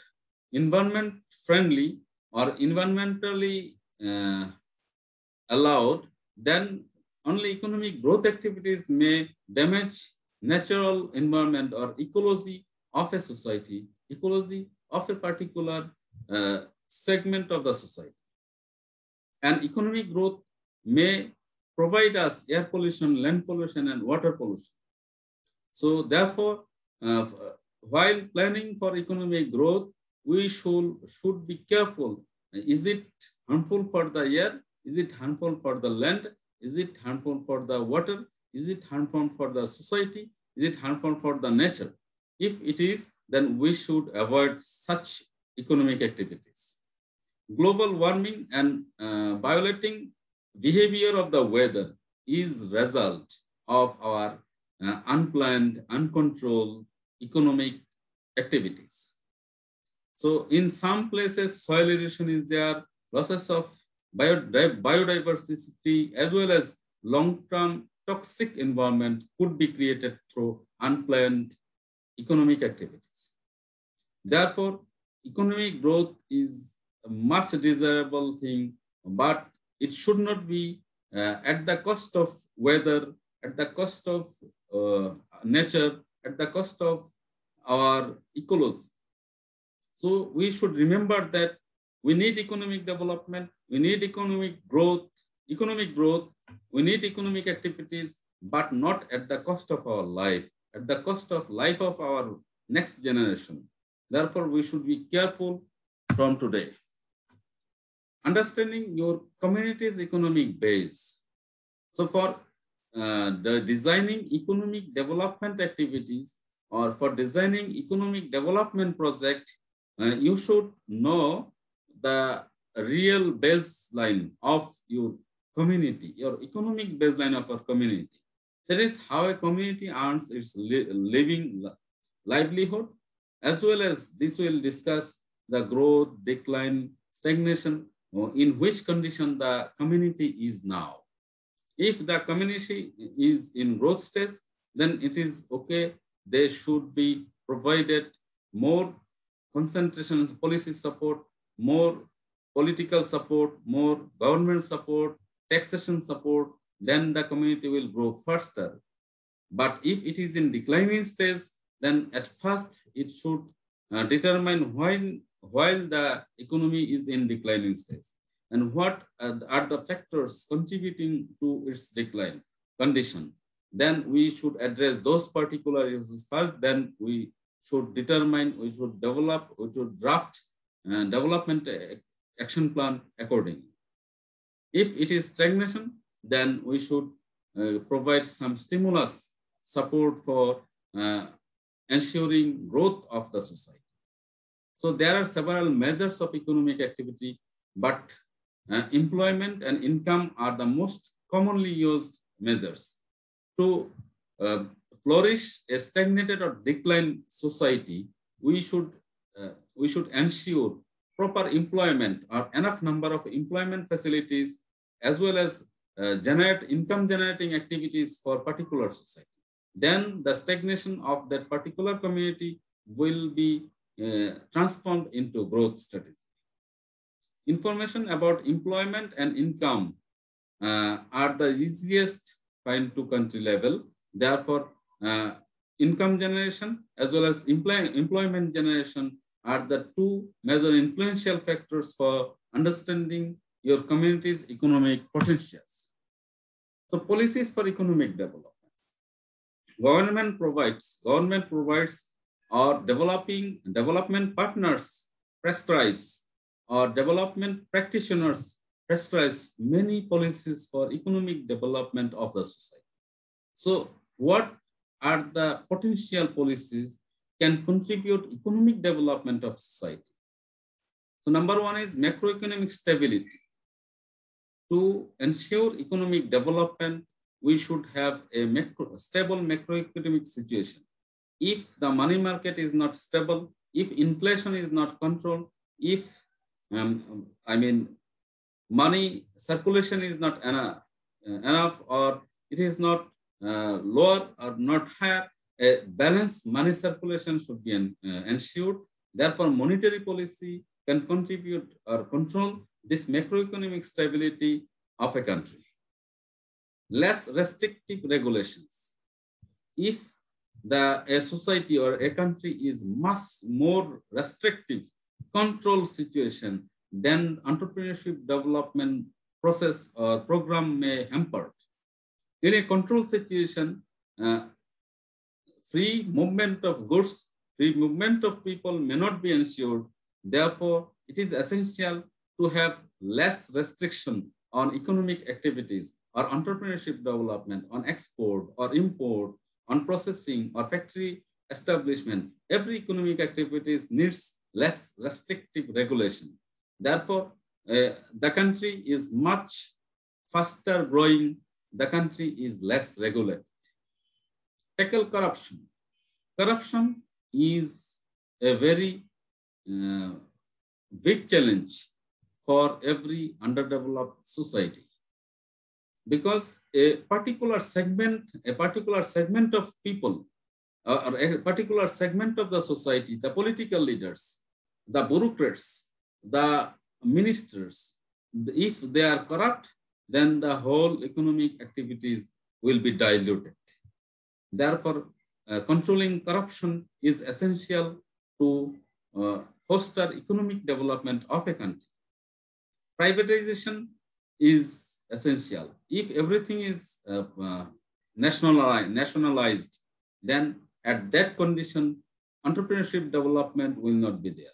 environment friendly or environmentally allowed, then only economic growth activities may damage natural environment or ecology of a society, ecology of a particular segment of the society. And economic growth may provide us air pollution, land pollution, and water pollution. So therefore, while planning for economic growth, we should be careful. Is it harmful for the air? Is it harmful for the land? Is it harmful for the water? Is it harmful for the society? Is it harmful for the nature? If it is, then we should avoid such economic activities. Global warming and violating behavior of the weather is result of our unplanned, uncontrolled economic activities. So in some places, soil erosion is there, losses of biodiversity, as well as long-term toxic environment could be created through unplanned economic activities. Therefore, economic growth is a much desirable thing, but it should not be at the cost of weather, at the cost of nature, at the cost of our ecology. So we should remember that we need economic development, we need economic growth, we need economic activities, but not at the cost of our life, at the cost of life of our next generation. Therefore, we should be careful from today. Understanding your community's economic base. So for the designing economic development activities or for designing economic development project, you should know the real baseline of your community, your economic baseline of our community. That is how a community earns its livelihood, as well as this will discuss the growth, decline, stagnation, in which condition the community is now. If the community is in growth stage, then it is okay. They should be provided more concentration, policy support, more political support, more government support, taxation support, then the community will grow faster. But if it is in declining stage, then at first it should determine while the economy is in declining stage and what are the factors contributing to its decline condition. Then we should address those particular issues first. Then we should determine, we should develop, we should draft development action plan accordingly. If it is stagnation, then we should provide some stimulus support for ensuring growth of the society. So there are several measures of economic activity, but employment and income are the most commonly used measures. To flourish a stagnated or declined society, we should ensure proper employment or enough number of employment facilities, as well as generate income generating activities for particular society. Then the stagnation of that particular community will be transformed into growth strategy. Information about employment and income are the easiest find to country level. Therefore, income generation as well as employment generation are the two major influential factors for understanding your community's economic potentials. So policies for economic development. Government provides or development partners prescribes or development practitioners prescribes many policies for economic development of the society. So what are the potential policies can contribute economic development of society? So number one is macroeconomic stability. To ensure economic development, we should have a stable macroeconomic situation. If the money market is not stable, if inflation is not controlled, if money circulation is not enough, or it is not lower or not higher, a balanced money circulation should be ensured. Therefore, monetary policy can contribute or control this macroeconomic stability of a country. Less restrictive regulations. If a society or a country is much more restrictive control situation, then entrepreneurship development process or program may hamper. In a control situation, free movement of goods, free movement of people may not be ensured. Therefore, it is essential to have less restriction on economic activities or entrepreneurship development, on export or import, on processing or factory establishment. Every economic activities needs less restrictive regulation. Therefore, the country is much faster growing, the country is less regulated. Tackle corruption. Corruption is a very big challenge for every underdeveloped society, because a particular segment of people or a particular segment of the society, the political leaders, the bureaucrats, the ministers, if they are corrupt, then the whole economic activities will be diluted. Therefore, controlling corruption is essential to foster economic development of a country. Privatization is essential. If everything is nationalized, then at that condition, entrepreneurship development will not be there.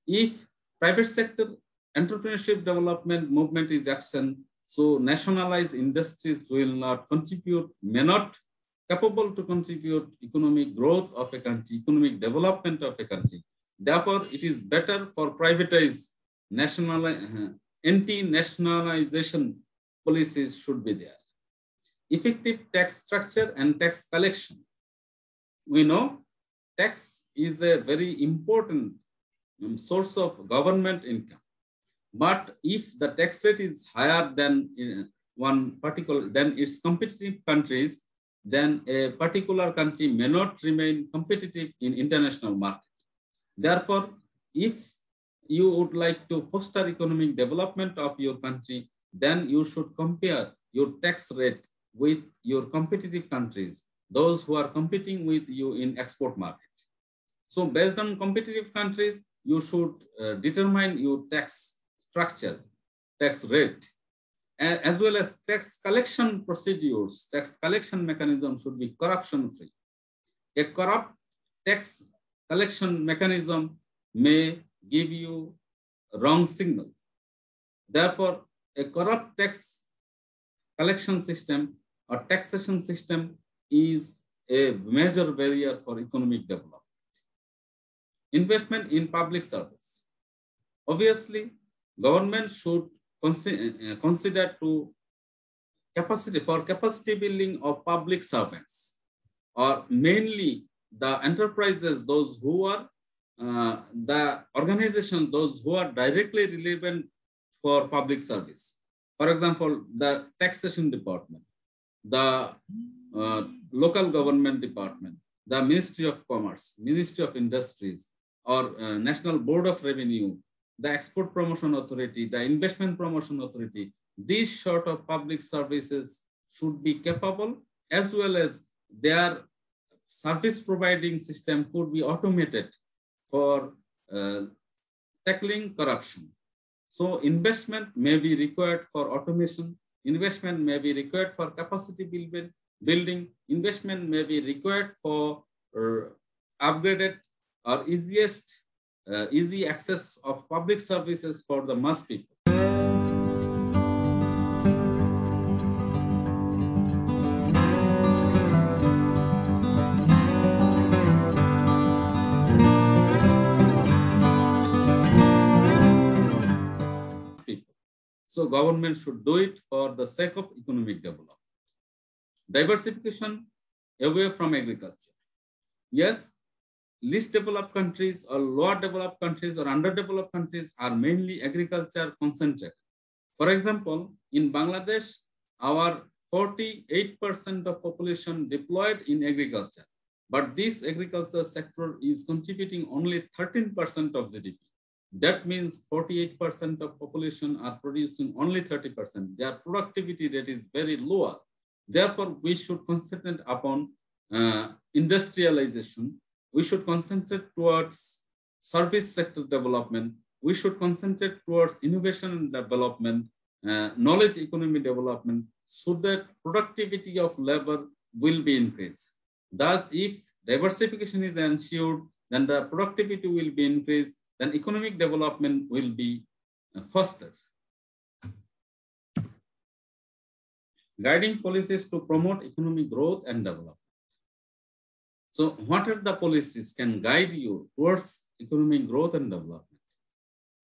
If private sector entrepreneurship development movement is absent, so nationalized industries will not contribute, may not capable to contribute economic growth of a country, economic development of a country. Therefore, it is better for privatized anti-nationalization policies should be there. Effective tax structure and tax collection. We know tax is a very important source of government income. But if the tax rate is higher than its competitive countries, then a particular country may not remain competitive in international market. Therefore, if you would like to foster economic development of your country, then you should compare your tax rate with your competitive countries, those who are competing with you in export market. So based on competitive countries, you should determine your tax structure, tax rate, as well as tax collection procedures. Tax collection mechanism should be corruption-free. A corrupt tax collection mechanism may give you a wrong signal. Therefore, a corrupt tax collection system or taxation system is a major barrier for economic development. Investment in public service. Obviously, government should consider to capacity building of public servants, or mainly the enterprises, those who are the organizations, those who are directly relevant for public service. For example, the taxation department, the local government department, the Ministry of Commerce, Ministry of Industries, or National Board of Revenue, the Export Promotion Authority, the Investment Promotion Authority. These sort of public services should be capable, as well as their service providing system could be automated for tackling corruption. So investment may be required for automation, investment may be required for capacity building, investment may be required for upgraded or easiest easy access of public services for the mass people. So government should do it for the sake of economic development. Diversification away from agriculture. Yes, least developed countries or lower developed countries or underdeveloped countries are mainly agriculture concentrated. For example, in Bangladesh, our 48% of population deployed in agriculture, but this agriculture sector is contributing only 13% of GDP. That means 48% of population are producing only 30%. Their productivity rate is very lower. Therefore, we should concentrate upon industrialization. We should concentrate towards service sector development. We should concentrate towards innovation and development, knowledge economy development, so that productivity of labor will be increased. Thus, if diversification is ensured, then the productivity will be increased, then economic development will be fostered. Guiding policies to promote economic growth and development. So what are the policies can guide you towards economic growth and development?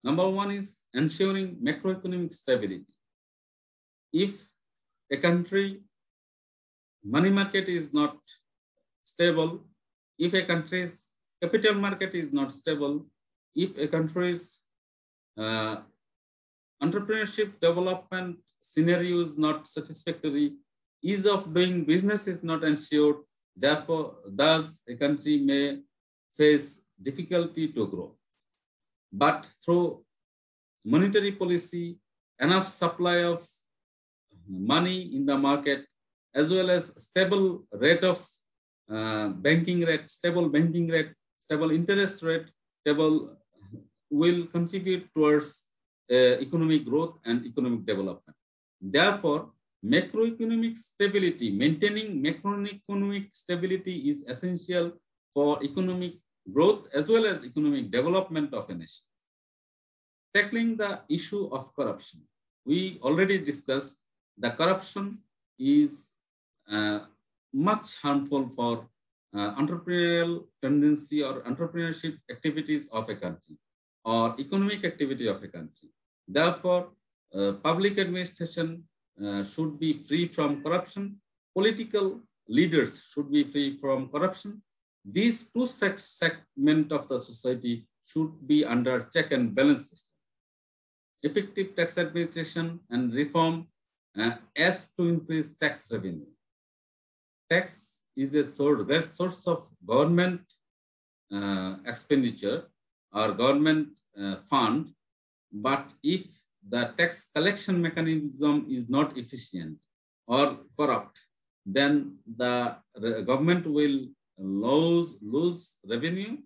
Number one is ensuring macroeconomic stability. If a country money market is not stable, if a country's capital market is not stable, if a country's entrepreneurship development scenario is not satisfactory, ease of doing business is not ensured, therefore, thus a country may face difficulty to grow. But through monetary policy, enough supply of money in the market, as well as stable rate of banking rate, stable interest rate, stable will contribute towards economic growth and economic development. Therefore, macroeconomic stability, maintaining macroeconomic stability is essential for economic growth as well as economic development of a nation. Tackling the issue of corruption. We already discussed the corruption is much harmful for entrepreneurial tendency or entrepreneurship activities of a country or economic activity of a country. Therefore, public administration should be free from corruption. Political leaders should be free from corruption. These two segments of the society should be under check and balance system. Effective tax administration and reform as to increase tax revenue. Tax is a source of government expenditure or government fund, but if the tax collection mechanism is not efficient or corrupt, then the government will lose revenue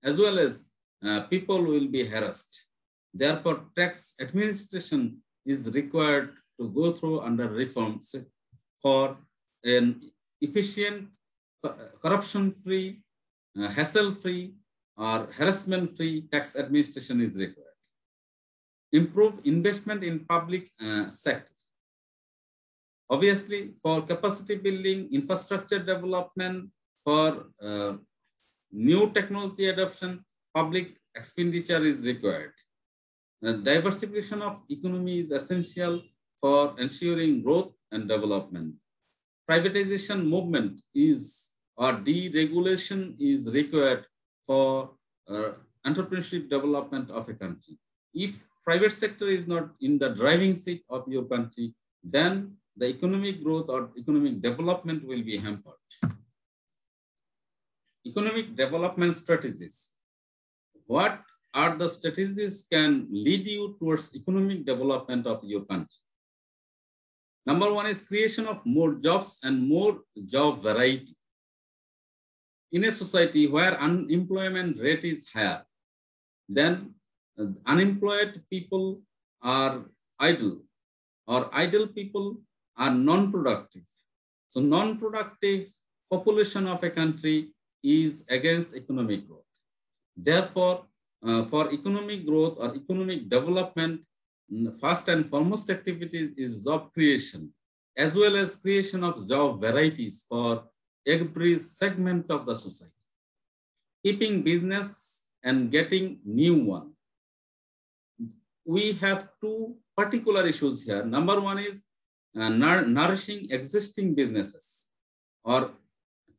as well as people will be harassed. Therefore, tax administration is required to go through under reforms for an efficient, corruption-free, hassle-free, or harassment-free tax administration is required. Improve investment in public sector. Obviously, for capacity building, infrastructure development, for new technology adoption, public expenditure is required. The diversification of economy is essential for ensuring growth and development. Privatization movement is or deregulation is required for entrepreneurship development of a country. If private sector is not in the driving seat of your country, then the economic growth or economic development will be hampered. Economic development strategies. What are the strategies can lead you towards economic development of your country? Number one is creation of more jobs and more job variety. In a society where unemployment rate is higher, then unemployed people are idle, or idle people are non-productive. So non-productive population of a country is against economic growth. Therefore, for economic growth or economic development, first and foremost activity is job creation, as well as creation of job varieties for every segment of the society. Keeping business and getting new one. We have two particular issues here. Number one is nourishing existing businesses or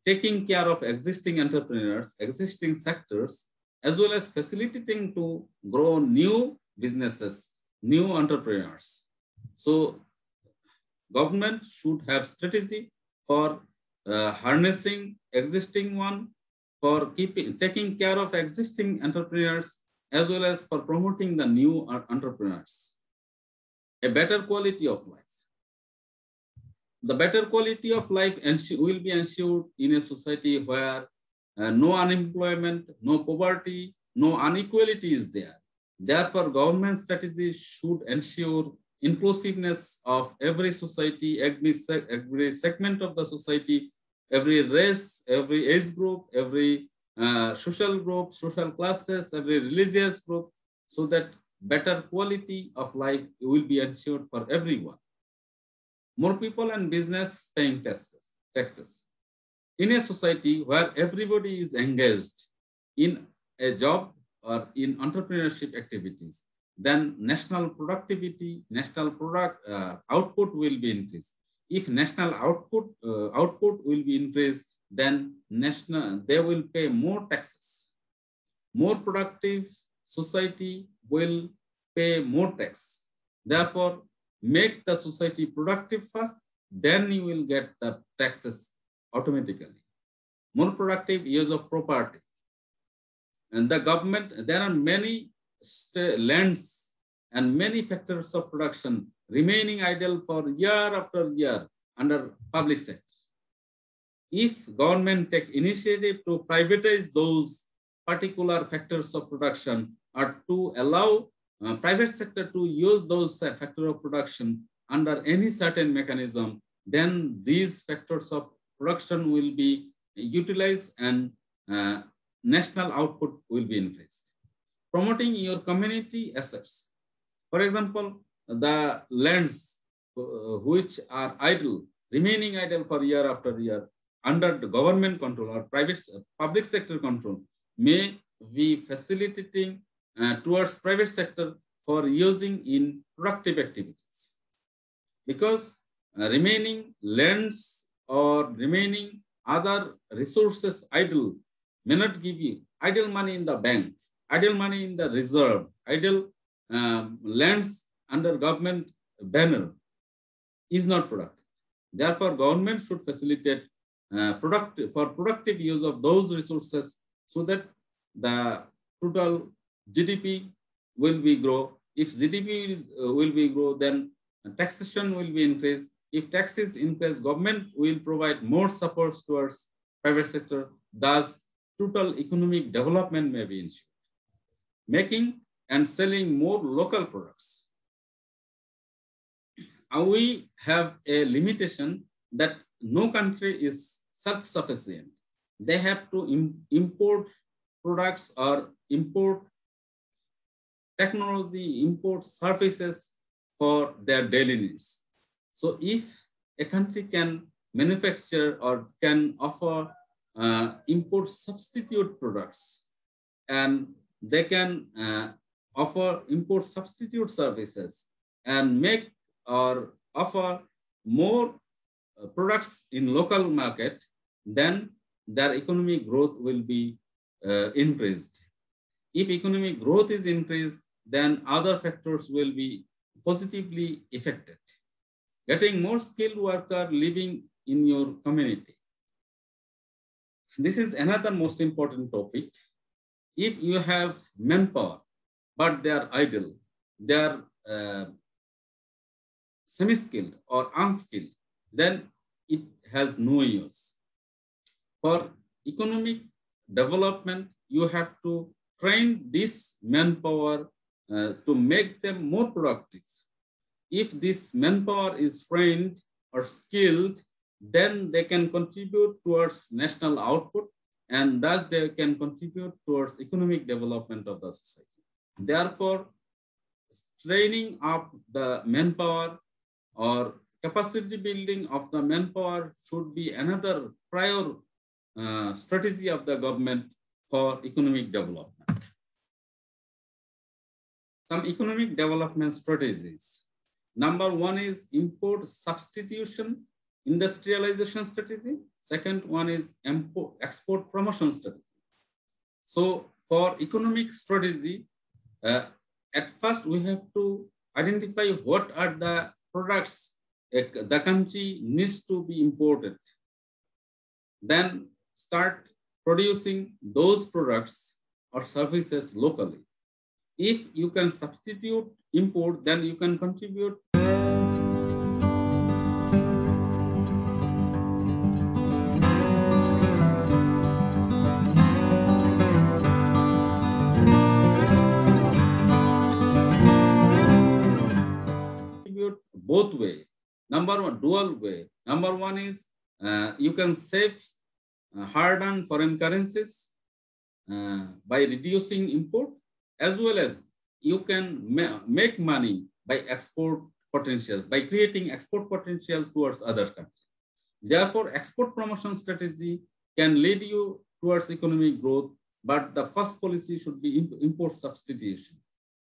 taking care of existing entrepreneurs, existing sectors, as well as facilitating to grow new businesses, new entrepreneurs. So government should have strategy for harnessing existing one, for taking care of existing entrepreneurs, as well as for promoting the new entrepreneurs. A better quality of life. The better quality of life will be ensured in a society where no unemployment, no poverty, no inequality is there. Therefore, government strategy should ensure inclusiveness of every society, every segment of the society, every race, every age group, every social group, social classes, every religious group, so that better quality of life will be ensured for everyone. More people and business paying taxes. In a society where everybody is engaged in a job or in entrepreneurship activities, then national productivity, national product output will be increased. If national output will be increased, then they will pay more taxes. More productive society will pay more tax. Therefore, make the society productive first, then you will get the taxes automatically. More productive use of property. And the government, there are many lands and many factors of production remaining idle for year after year under public sector. If government take initiative to privatize those particular factors of production or to allow private sector to use those factors of production under any certain mechanism, then these factors of production will be utilized and national output will be increased. Promoting your community assets. For example, the lands which are idle, remaining idle for year after year under the government control or public sector control may be facilitating towards private sector for using in productive activities. Because remaining lands or remaining other resources idle may not give you idle money in the bank, idle money in the reserve, idle lands under government banner is not productive. Therefore, government should facilitate productive use of those resources so that the total GDP will be grow. If GDP will be grow, then taxation will be increased. If taxes increase, government will provide more support towards private sector. Thus, total economic development may be ensured. Making and selling more local products. We have a limitation that no country is self-sufficient. They have to import products or import technology, import services for their daily needs. So if a country can manufacture or can offer import substitute products, and they can offer import substitute services and make or offer more products in local market, then their economic growth will be increased. If economic growth is increased, then other factors will be positively affected. Getting more skilled worker living in your community. This is another most important topic. If you have manpower, but they are idle, they are semi-skilled or unskilled, then it has no use. For economic development, you have to train this manpower to make them more productive. If this manpower is trained or skilled, then they can contribute towards national output and thus they can contribute towards economic development of the society. Therefore, training up the manpower or capacity building of the manpower should be another prior strategy of the government for economic development. Some economic development strategies. Number one is import substitution, industrialization strategy. Second one is export promotion strategy. So for economic strategy, at first we have to identify what are the products the country needs to be imported. Then start producing those products or services locally. If you can substitute import, then you can contribute. Both way. Number one, dual way. Number one is you can save hard-earned foreign currencies by reducing import, as well as you can make money by export potential, by creating export potential towards other countries. Therefore, export promotion strategy can lead you towards economic growth, but the first policy should be import substitution.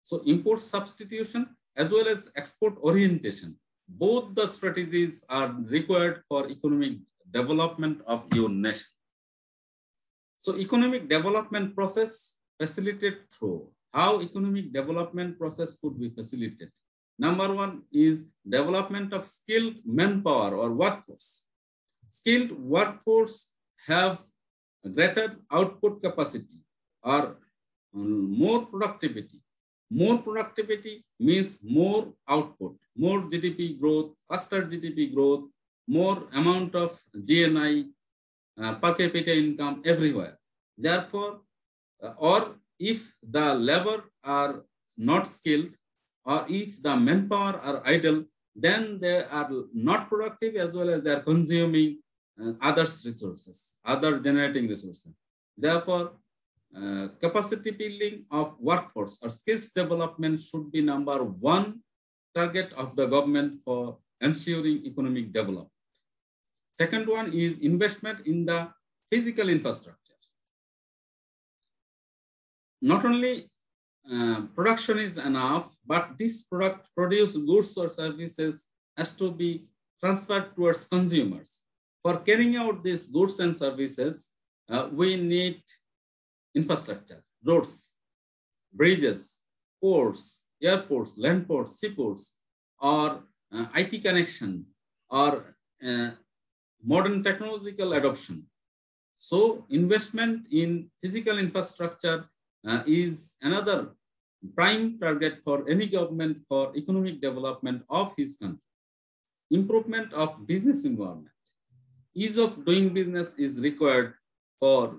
So import substitution as well as export orientation, both the strategies are required for economic development of your nation. So economic development process facilitated through how economic development process could be facilitated. Number one is development of skilled manpower or workforce. Skilled workforce have greater output capacity or more productivity. More productivity means more output, more GDP growth, faster GDP growth, more amount of GNI, per capita income everywhere. Therefore, or if the labor are not skilled, or if the manpower are idle, then they are not productive as well as they are consuming other resources, other generating resources. Therefore, capacity building of workforce or skills development should be number one target of the government for ensuring economic development. Second one is investment in the physical infrastructure. Not only production is enough, but this produced goods or services has to be transferred towards consumers. For carrying out these goods and services, we need infrastructure, roads, bridges, ports, airports, land ports, seaports, or IT connection, or modern technological adoption. So investment in physical infrastructure is another prime target for any government for economic development of his country. Improvement of business environment. Ease of doing business is required for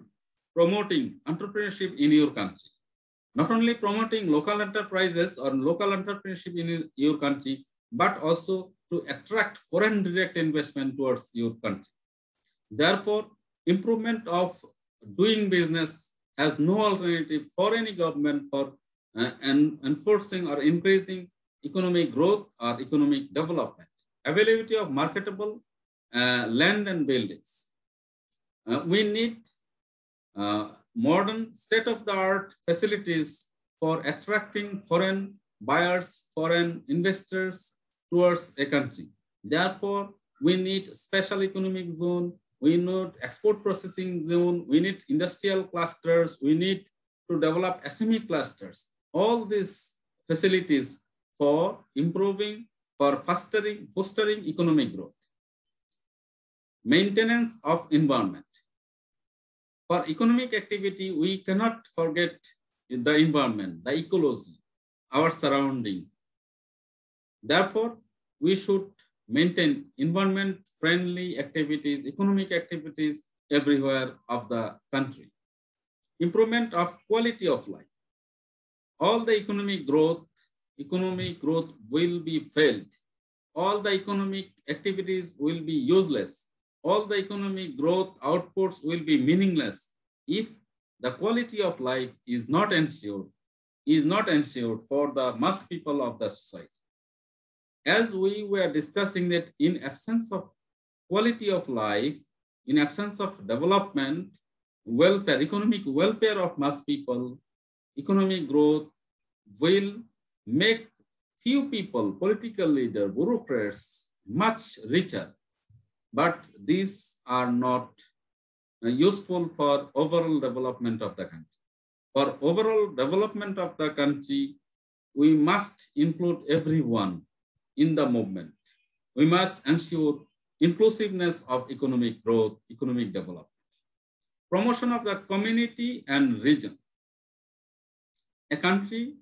promoting entrepreneurship in your country. Not only promoting local enterprises or local entrepreneurship in your country, but also to attract foreign direct investment towards your country. Therefore, improvement of doing business has no alternative for any government for enforcing or increasing economic growth or economic development. Availability of marketable land and buildings. We need modern state-of-the-art facilities for attracting foreign buyers, foreign investors towards a country. Therefore, we need special economic zone, we need export processing zone, we need industrial clusters, we need to develop SME clusters. All these facilities for improving, for fostering economic growth. Maintenance of environment. For economic activity, we cannot forget the environment, the ecology, our surrounding. Therefore, we should maintain environment-friendly activities, economic activities everywhere of the country. Improvement of quality of life. All the economic growth will be failed. All the economic activities will be useless. All the economic growth outputs will be meaningless if the quality of life is not ensured for the mass people of the society. As we were discussing that in absence of quality of life, in absence of development, welfare, economic welfare of mass people, economic growth will make few people, political leaders, bureaucrats, much richer. But these are not useful for overall development of the country. For overall development of the country, we must include everyone in the movement. We must ensure inclusiveness of economic growth, economic development. Promotion of the community and region. A country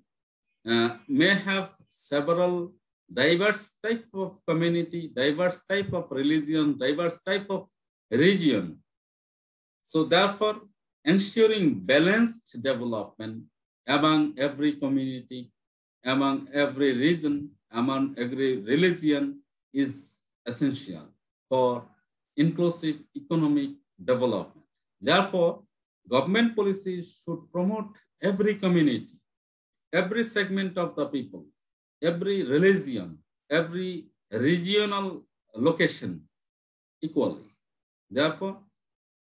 may have several diverse type of community, diverse type of religion, diverse type of region. So therefore, ensuring balanced development among every community, among every region, among every religion is essential for inclusive economic development. Therefore, government policies should promote every community, every segment of the people, every religion, every regional location equally. Therefore,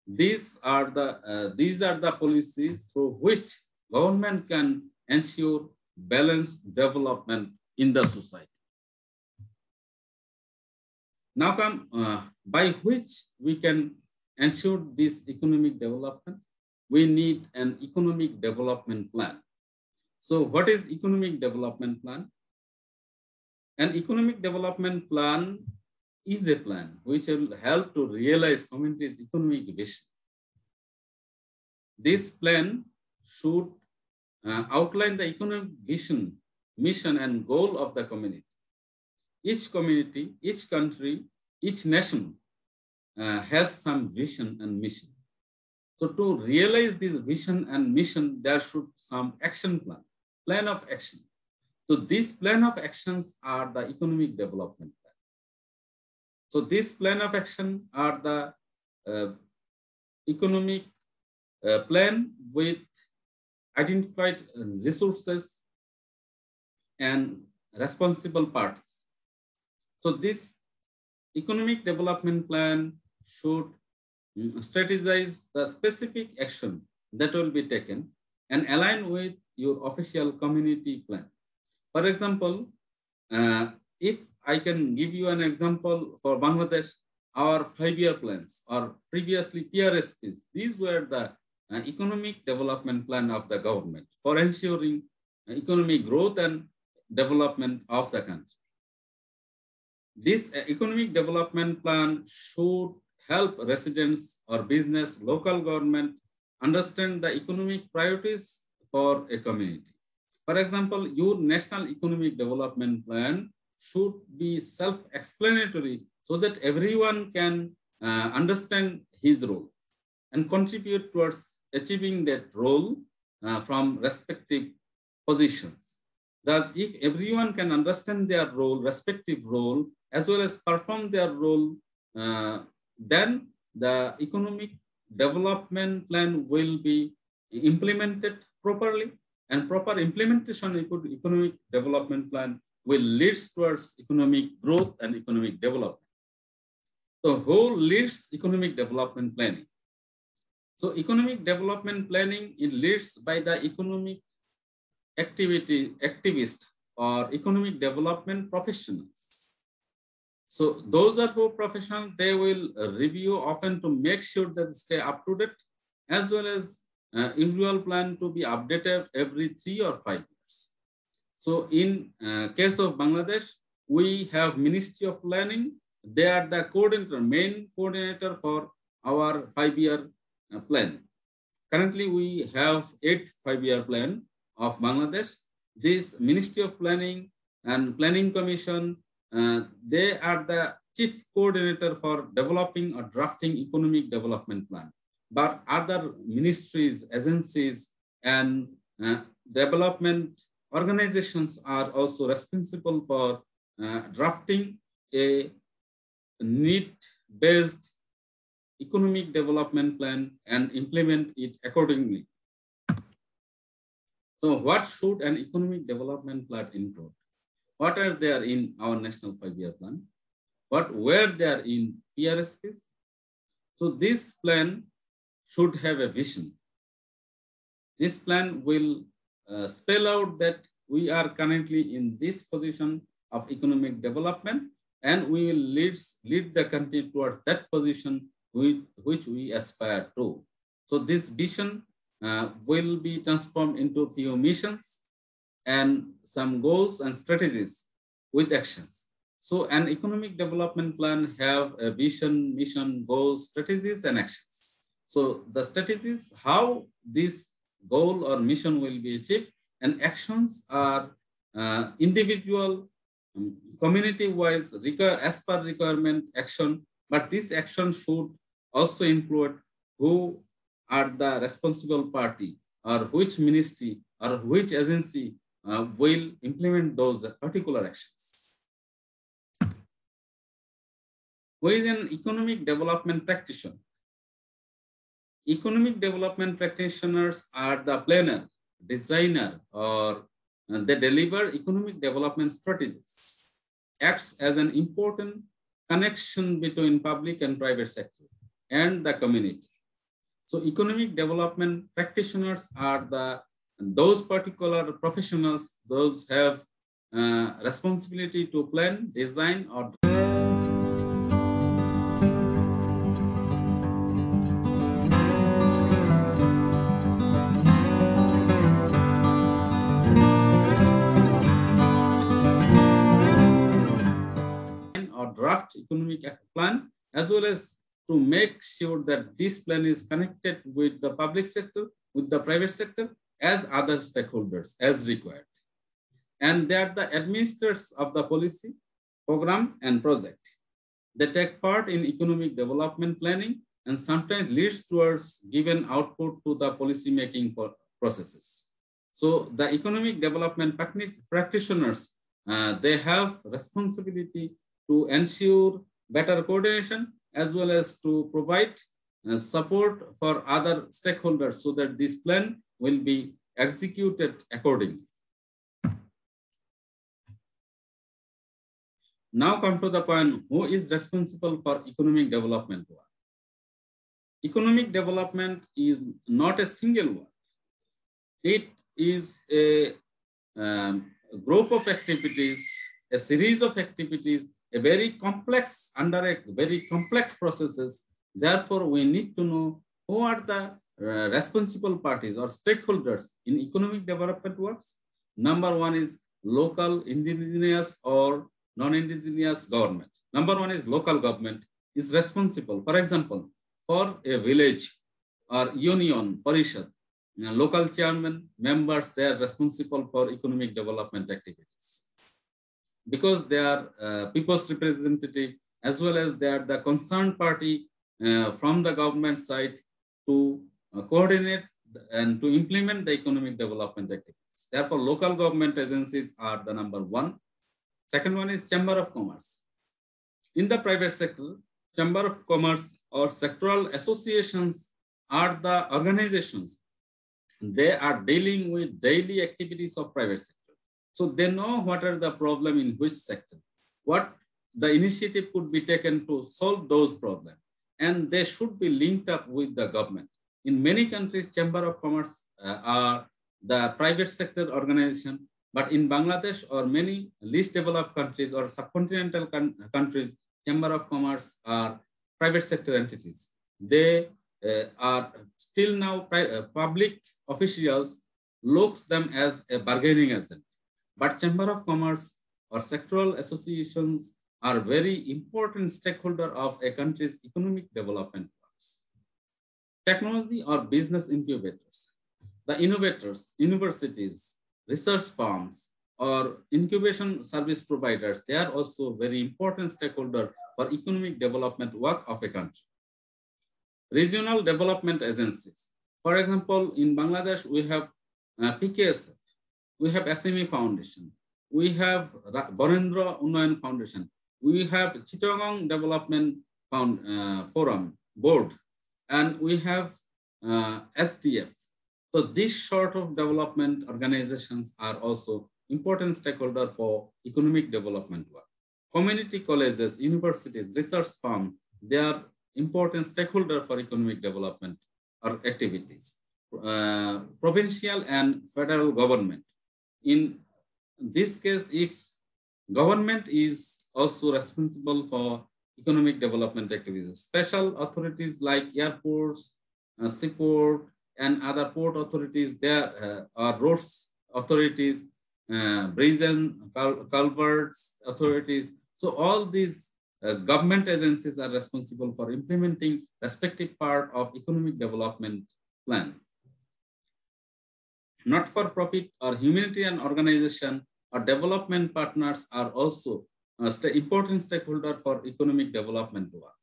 these are the policies through which government can ensure balanced development in the society. Now by which we can ensure this economic development, we need an economic development plan. So what is economic development plan? An economic development plan is a plan which will help to realize community's economic vision. This plan should outline the economic vision, mission, and goal of the community. Each community, each country, each nation has some vision and mission. So to realize this vision and mission, there should some action plan of action. So this plan of actions are the economic development plan. So this plan of action are the economic plan with identified resources and responsible parties. So this economic development plan should strategize the specific action that will be taken and align with your official community plan. For example, if I can give you an example for Bangladesh, our 5-year plans or previously PRSPs, these were the economic development plan of the government for ensuring economic growth and development of the country. This economic development plan should help residents or business, local government understand the economic priorities for a community. For example, your national economic development plan should be self-explanatory so that everyone can understand his role and contribute towards achieving that role from respective positions. Thus, if everyone can understand their role, respective role, as well as perform their role, then the economic development plan will be implemented properly, and proper implementation of economic development plan will lead towards economic growth and economic development. So who leads economic development planning? So economic development planning, it leads by the economic activist or economic development professionals. So those are who professionals, they will review often to make sure that they stay up to date, as well as usual plan to be updated every 3 or 5 years. So in case of Bangladesh, we have Ministry of Planning. They are the coordinator, main coordinator for our 5-year plan. Currently, we have 8 5-year plan of Bangladesh. This Ministry of Planning and Planning Commission, they are the chief coordinator for developing or drafting economic development plan. But other ministries, agencies, and development organizations are also responsible for drafting a need-based economic development plan and implement it accordingly. So what should an economic development plan include? What are there in our National 5-Year Plan? What were there in PRSPs? So this plan should have a vision. This plan will spell out that we are currently in this position of economic development, and we will lead the country towards that position which we aspire to. So this vision will be transformed into few missions and some goals and strategies with actions. So an economic development plan have a vision, mission, goals, strategies, and actions. So the strategies, how this goal or mission will be achieved, and actions are individual, community-wise, as per requirement action, but this action should also include who are the responsible party or which ministry or which agency will implement those particular actions. Who is an economic development practitioner? Economic development practitioners are the planner, designer, or they deliver economic development strategies, acts as an important connection between public and private sector and the community. So economic development practitioners are those particular professionals, those have responsibility to plan, design, or draft economic plan, as well as to make sure that this plan is connected with the public sector, with the private sector, as other stakeholders as required. And they are the administrators of the policy, program, and project. They take part in economic development planning and sometimes leads towards given output to the policy making processes. So the economic development practitioners, they have responsibility to ensure better coordination as well as to provide support for other stakeholders so that this plan will be executed accordingly. Now come to the point, who is responsible for economic development work? Economic development is not a single word. It is a group of activities, a series of activities, a very complex, under a very complex processes. Therefore, we need to know who are the responsible parties or stakeholders in economic development works. Number one is local, indigenous, or non-indigenous government. Number one is local government is responsible. For example, for a village or union, parishad, local chairman, members, they are responsible for economic development activities, because they are people's representative, as well as they are the concerned party from the government side to coordinate and to implement the economic development activities. Therefore, local government agencies are the number one. Second one is Chamber of Commerce. In the private sector, Chamber of Commerce or sectoral associations are the organizations. They are dealing with daily activities of private sector. So they know what are the problem in which sector, what the initiative could be taken to solve those problems, and they should be linked up with the government. In many countries, Chamber of Commerce are the private sector organization, but in Bangladesh or many least developed countries or subcontinental countries, Chamber of Commerce are private sector entities. They are still now public officials looks them as a bargaining agent. But Chamber of Commerce or sectoral associations are very important stakeholder of a country's economic development works. Technology or business incubators. The innovators, universities, research firms, or incubation service providers, they are also very important stakeholder for economic development work of a country. Regional development agencies. For example, in Bangladesh, we have PKSF, we have SME Foundation, we have Barendra Unnayan Foundation, we have Chittagong Development Forum, board, and we have SDF. So these sort of development organizations are also important stakeholder for economic development work. Community colleges, universities, research firms, they are important stakeholder for economic development or activities. Provincial and federal government. In this case, if government is also responsible for economic development activities, special authorities like airports, seaport, and other port authorities, there are roads authorities, bridge and culverts authorities. So all these government agencies are responsible for implementing respective part of economic development plan. Not-for-profit or humanitarian organization or development partners are also important stakeholder for economic development work.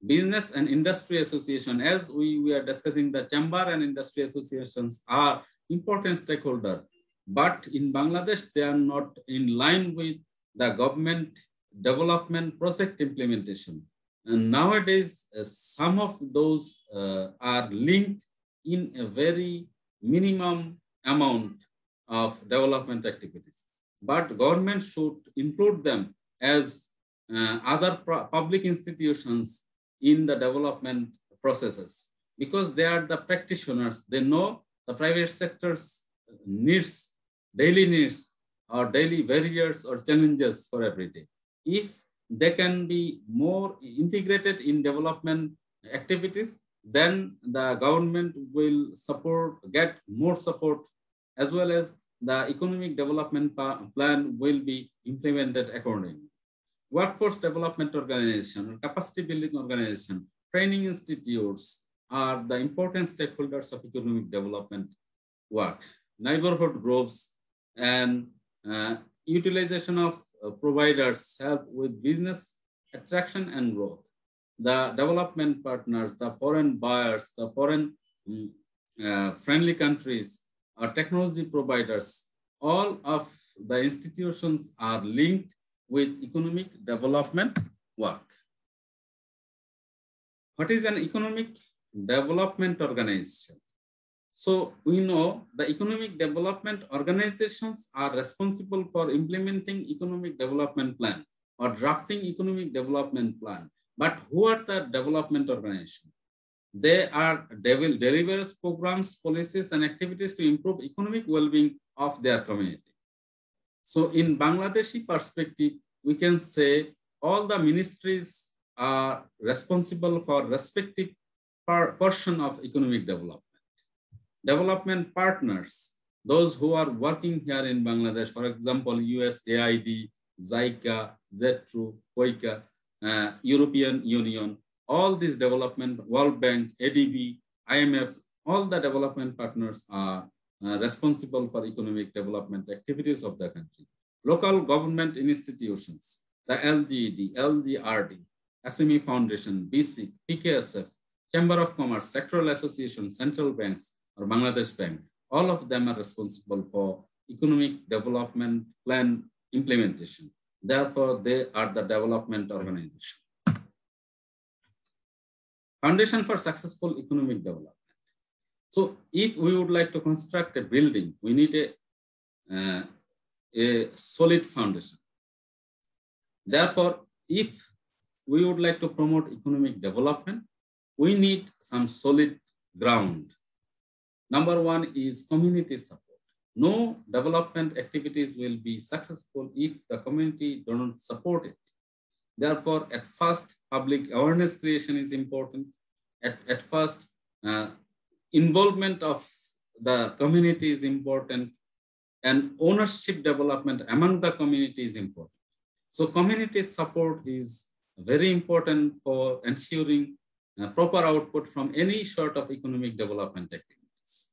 Business and industry association, as we are discussing, the chamber and industry associations are important stakeholder, but in Bangladesh, they are not in line with the government development project implementation. And nowadays, some of those are linked in a very minimum amount of development activities. But government should include them as other public institutions in the development processes, because they are the practitioners. They know the private sector's needs, daily needs, or daily barriers or challenges for every day. If they can be more integrated in development activities, then the government will get more support, as well as the economic development plan will be implemented accordingly. Workforce development organization, capacity building organization, training institutes are the important stakeholders of economic development work. Neighborhood groups and utilization of providers help with business attraction and growth. The development partners, the foreign buyers, the foreign friendly countries, or technology providers, all of the institutions are linked with economic development work. What is an economic development organization? So we know the economic development organizations are responsible for implementing economic development plan or drafting economic development plan. But who are the development organizations? They are delivers programs, policies, and activities to improve economic well-being of their community. So in Bangladeshi perspective, we can say all the ministries are responsible for respective portion of economic development. Development partners, those who are working here in Bangladesh, for example, USAID, JICA, ZETRU, COICA, European Union, all these development, World Bank, ADB, IMF, all the development partners are responsible for economic development activities of the country. Local government institutions, the LGED, LGRD, SME Foundation, BSIC, PKSF, Chamber of Commerce, Sectoral Association, central banks, or Bangladesh Bank, all of them are responsible for economic development plan implementation. Therefore, they are the development organization. Foundation for successful economic development. So if we would like to construct a building, we need a solid foundation. Therefore, if we would like to promote economic development, we need some solid ground. Number one is community support. No development activities will be successful if the community don't support it. Therefore, at first, public awareness creation is important. At first, involvement of the community is important, and ownership development among the community is important. So community support is very important for ensuring proper output from any sort of economic development activities.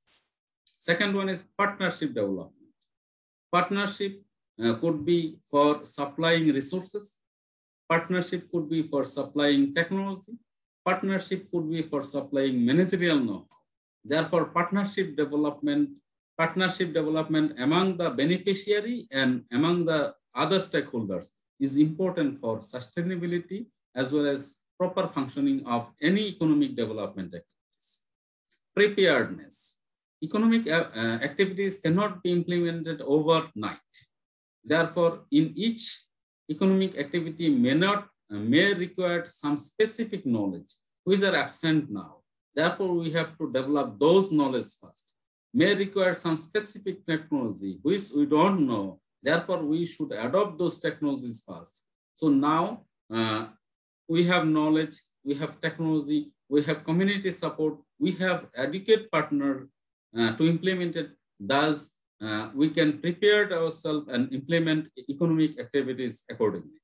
Second one is partnership development. Partnership could be for supplying resources. Partnership could be for supplying technology. Partnership could be for supplying managerial know-how. Therefore, partnership development among the beneficiary and among the other stakeholders is important for sustainability as well as proper functioning of any economic development activities. Preparedness. Economic activities cannot be implemented overnight. Therefore, in each economic activity may require some specific knowledge which are absent now. Therefore, we have to develop those knowledge first. May require some specific technology which we don't know. Therefore, we should adopt those technologies first. So now we have knowledge, we have technology, we have community support, we have adequate partner to implement it. Thus, we can prepare ourselves and implement economic activities accordingly.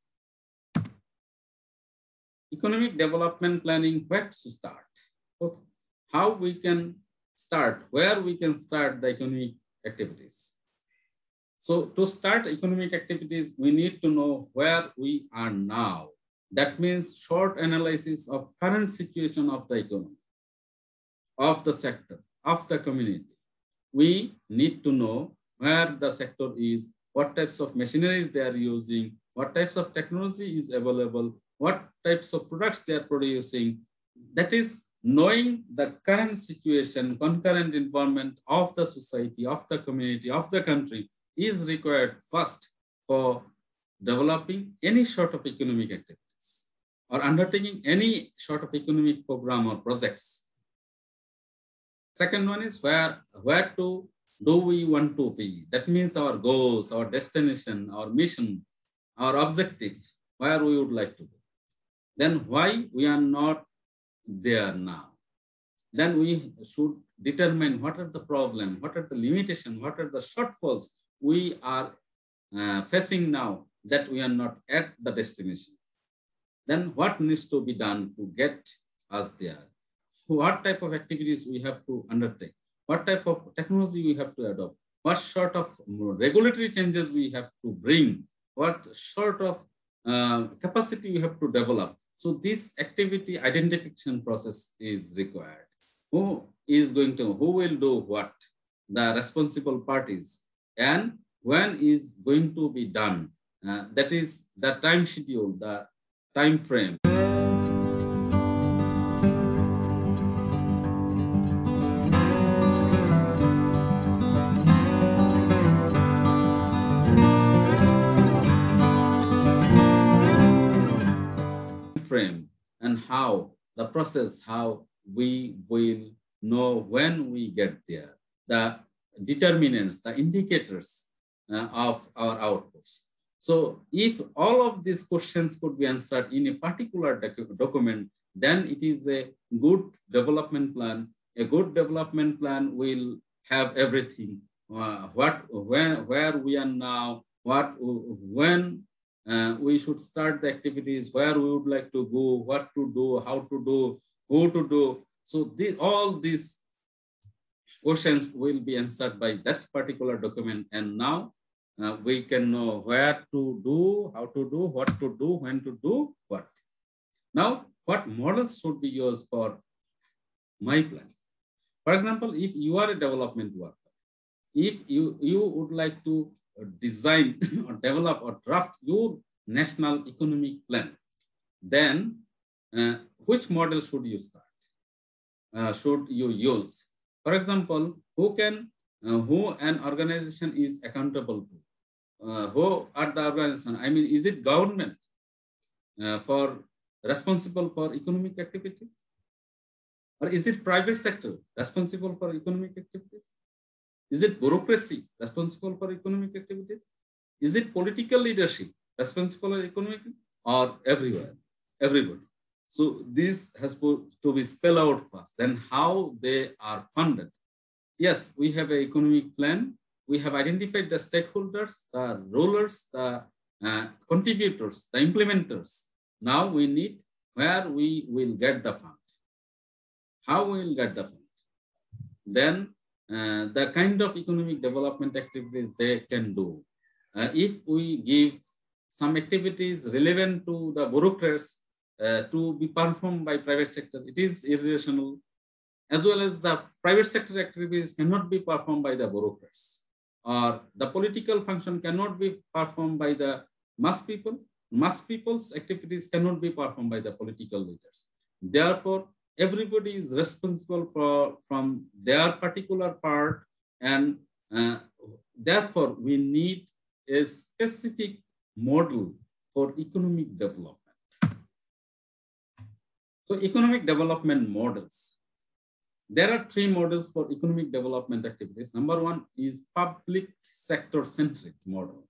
Economic development planning, where to start? How we can start, where we can start the economic activities. So to start economic activities, we need to know where we are now. That means short analysis of current situation of the economy, of the sector, of the community. We need to know where the sector is, what types of machineries they are using, what types of technology is available, what types of products they are producing. That is, knowing the current situation, concurrent environment of the society, of the community, of the country is required first for developing any sort of economic activities or undertaking any sort of economic program or projects. Second one is where to do we want to be? That means our goals, our destination, our mission, our objectives, where we would like to go. Then why we are not there now. Then we should determine what are the problems, what are the limitations, what are the shortfalls we are facing now that we are not at the destination. Then what needs to be done to get us there? What type of activities we have to undertake? What type of technology we have to adopt? What sort of regulatory changes we have to bring? What sort of capacity we have to develop? So this activity identification process is required. Who will do what? The responsible parties. And when is going to be done? That is the time schedule, the time frame. And how the process, how we will know when we get there, the determinants, the indicators of our outputs. So if all of these questions could be answered in a particular document, then it is a good development plan. A good development plan will have everything. Where we are now, when we should start the activities, where we would like to go, what to do, how to do, who to do. So all these questions will be answered by that particular document. And now we can know where to do, how to do, what to do, when to do what. Now, what models should be used for my plan? For example, if you are a development worker, if you would like to design or develop or draft your national economic plan, then which model should you start? Should you use? For example, who an organization is accountable to? Who are the organization? I mean, is it government responsible for economic activities? Or is it private sector responsible for economic activities? Is it bureaucracy responsible for economic activities? Is it political leadership responsible for economic, or everybody? So this has to be spelled out first. Then how they are funded. Yes, we have an economic plan. We have identified the stakeholders, the rulers, the contributors, the implementers. Now we need where we will get the fund. How we will get the fund. Then the kind of economic development activities they can do. If we give some activities relevant to the bureaucrats to be performed by private sector, it is irrational. As well as the private sector activities cannot be performed by the bureaucrats, or the political function cannot be performed by the mass people. mass people's activities cannot be performed by the political leaders. Therefore, everybody is responsible from their particular part, and therefore we need a specific model for economic development. So economic development models. There are three models for economic development activities. Number one is public sector centric model.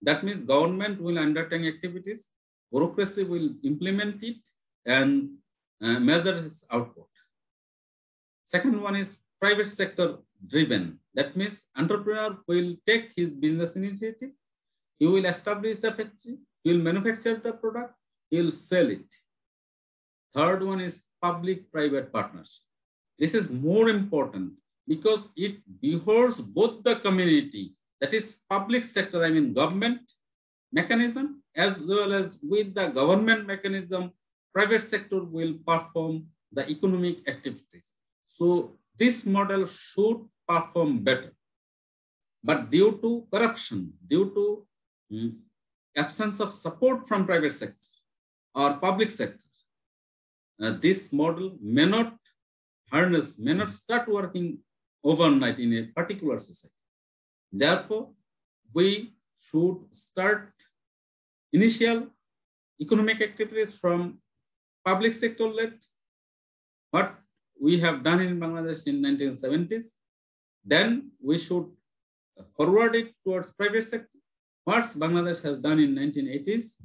That means government will undertake activities, bureaucracy will implement it and measure its output. Second one is private sector driven. That means entrepreneur will take his business initiative, he will establish the factory, he will manufacture the product, he will sell it. Third one is public-private partnership. This is more important because it behoves both the community, that is public sector, I mean government mechanism, as well as with the government mechanism, private sector will perform the economic activities. So this model should perform better. But due to corruption, due to absence of support from private sector or public sector, this model may not harness, may not start working overnight in a particular society. Therefore, we should start initial economic activities from public sector led, what we have done in Bangladesh in 1970s. Then we should forward it towards private sector, what Bangladesh has done in 1980s.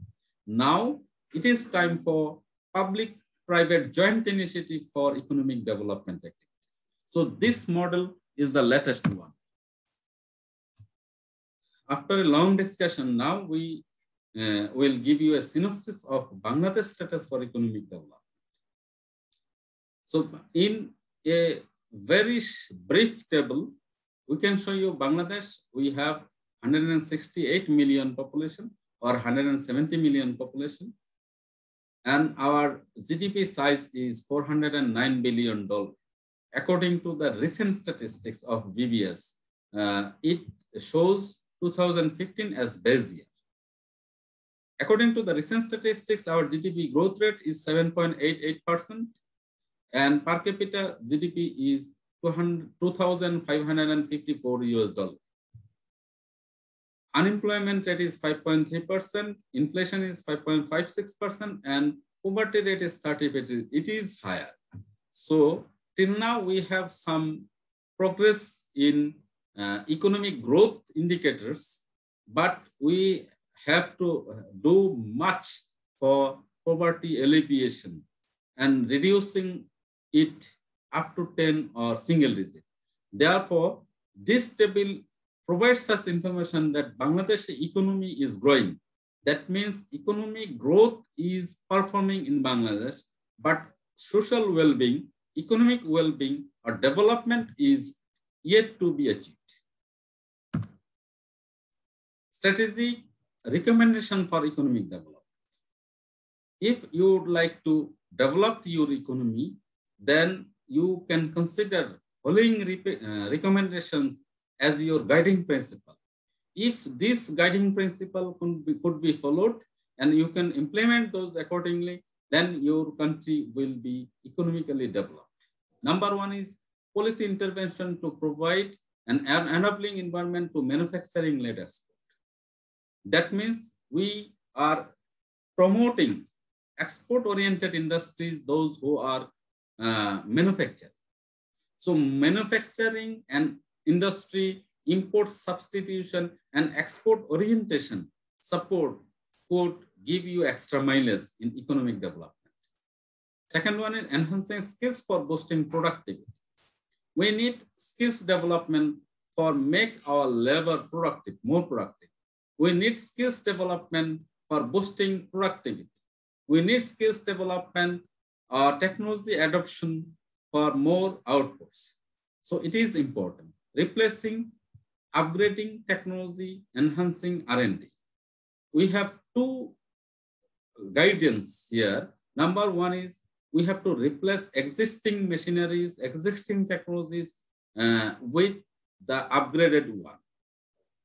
Now it is time for public-private joint initiative for economic development activities. So this model is the latest one. After a long discussion, now we will give you a synopsis of Bangladesh status for economic development. So in a very brief table, we can show you Bangladesh. We have 168 million population or 170 million population. And our GDP size is $409 billion. According to the recent statistics of BBS, it shows 2015 as base year. According to the recent statistics, our GDP growth rate is 7.88%, and per capita GDP is $2,554. Unemployment rate is 5.3%, inflation is 5.56%, and poverty rate is 30%. It is higher. So till now we have some progress in economic growth indicators, but we have to do much for poverty alleviation and reducing it up to 10 or single digit. Therefore, this table provides us information that Bangladesh economy is growing. That means economic growth is performing in Bangladesh, but social well-being, economic well-being or development is yet to be achieved. Strategic recommendation for economic development. If you would like to develop your economy, then you can consider following recommendations as your guiding principle. If this guiding principle could be followed and you can implement those accordingly, then your country will be economically developed. Number one is policy intervention to provide an enabling environment to manufacturing-led export. That means we are promoting export-oriented industries, those who are manufacturing. So manufacturing and industry, import substitution and export orientation support could give you extra mileage in economic development. Second one is enhancing skills for boosting productivity. We need skills development for make our labor productive, more productive. We need skills development for boosting productivity. We need skills development or technology adoption for more outputs. So it is important. Replacing, upgrading technology, enhancing R&D. We have two guidance here. Number one is we have to replace existing machineries, existing technologies with the upgraded one.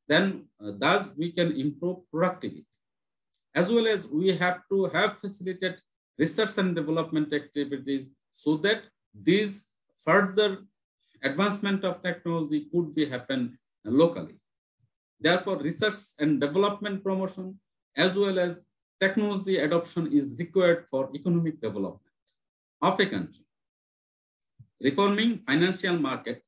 Then thus we can improve productivity. as well as we have to have facilitated research and development activities so that these further advancement of technology could be happen locally. Therefore, research and development promotion as well as technology adoption is required for economic development of a country. Reforming financial market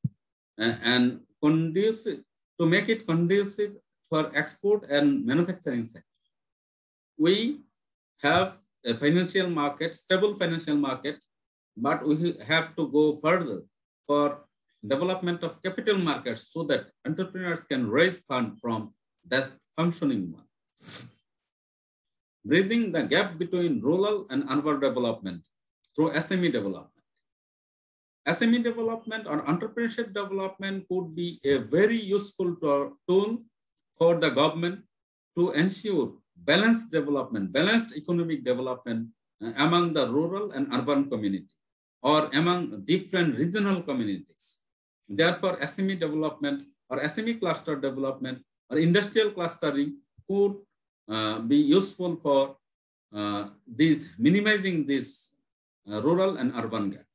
and conducive to make it conducive for export and manufacturing sector. We have a financial market, stable financial market, but we have to go further for development of capital markets so that entrepreneurs can raise funds from that functioning one. Bridging the gap between rural and urban development through SME development. SME development or entrepreneurship development could be a very useful tool for the government to ensure balanced development, balanced economic development among the rural and urban community or among different regional communities. Therefore, SME development or SME cluster development or industrial clustering could be useful for minimizing this rural and urban gap.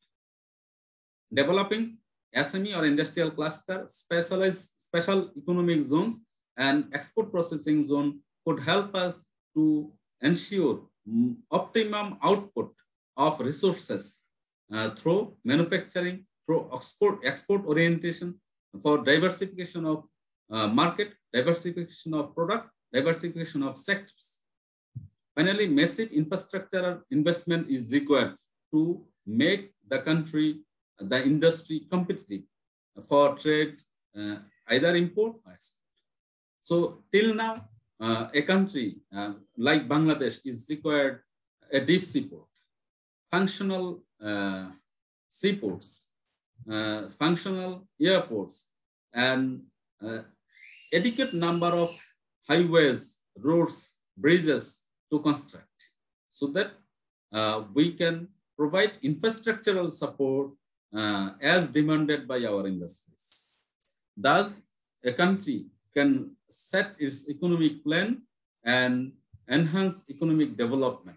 Developing SME or industrial cluster, special economic zones and export processing zone could help us to ensure optimum output of resources through manufacturing, through export orientation, for diversification of market, diversification of product, diversification of sectors. Finally, massive infrastructure investment is required to make the country, the industry competitive for trade, either import or export. So till now, a country like Bangladesh is required a deep seaport, functional seaports, functional airports, and adequate number of highways, roads, bridges to construct so that we can provide infrastructural support as demanded by our industries. Thus, a country can set its economic plan and enhance economic development.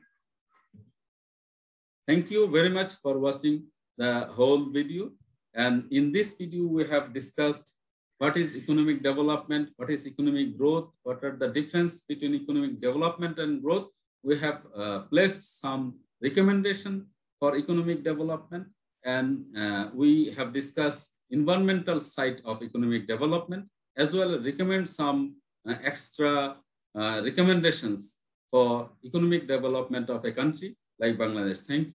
Thank you very much for watching the whole video. And in this video, we have discussed what is economic development, what is economic growth, what are the difference between economic development and growth. We have placed some recommendation for economic development, and we have discussed environmental side of economic development, as well as recommend some extra recommendations for economic development of a country like Bangladesh. Thank you.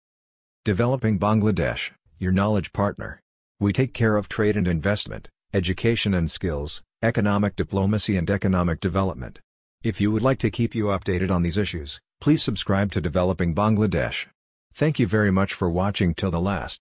Developing Bangladesh, your knowledge partner. We take care of trade and investment, education and skills, economic diplomacy and economic development. If you would like to keep you updated on these issues, please subscribe to Developing Bangladesh. Thank you very much for watching till the last.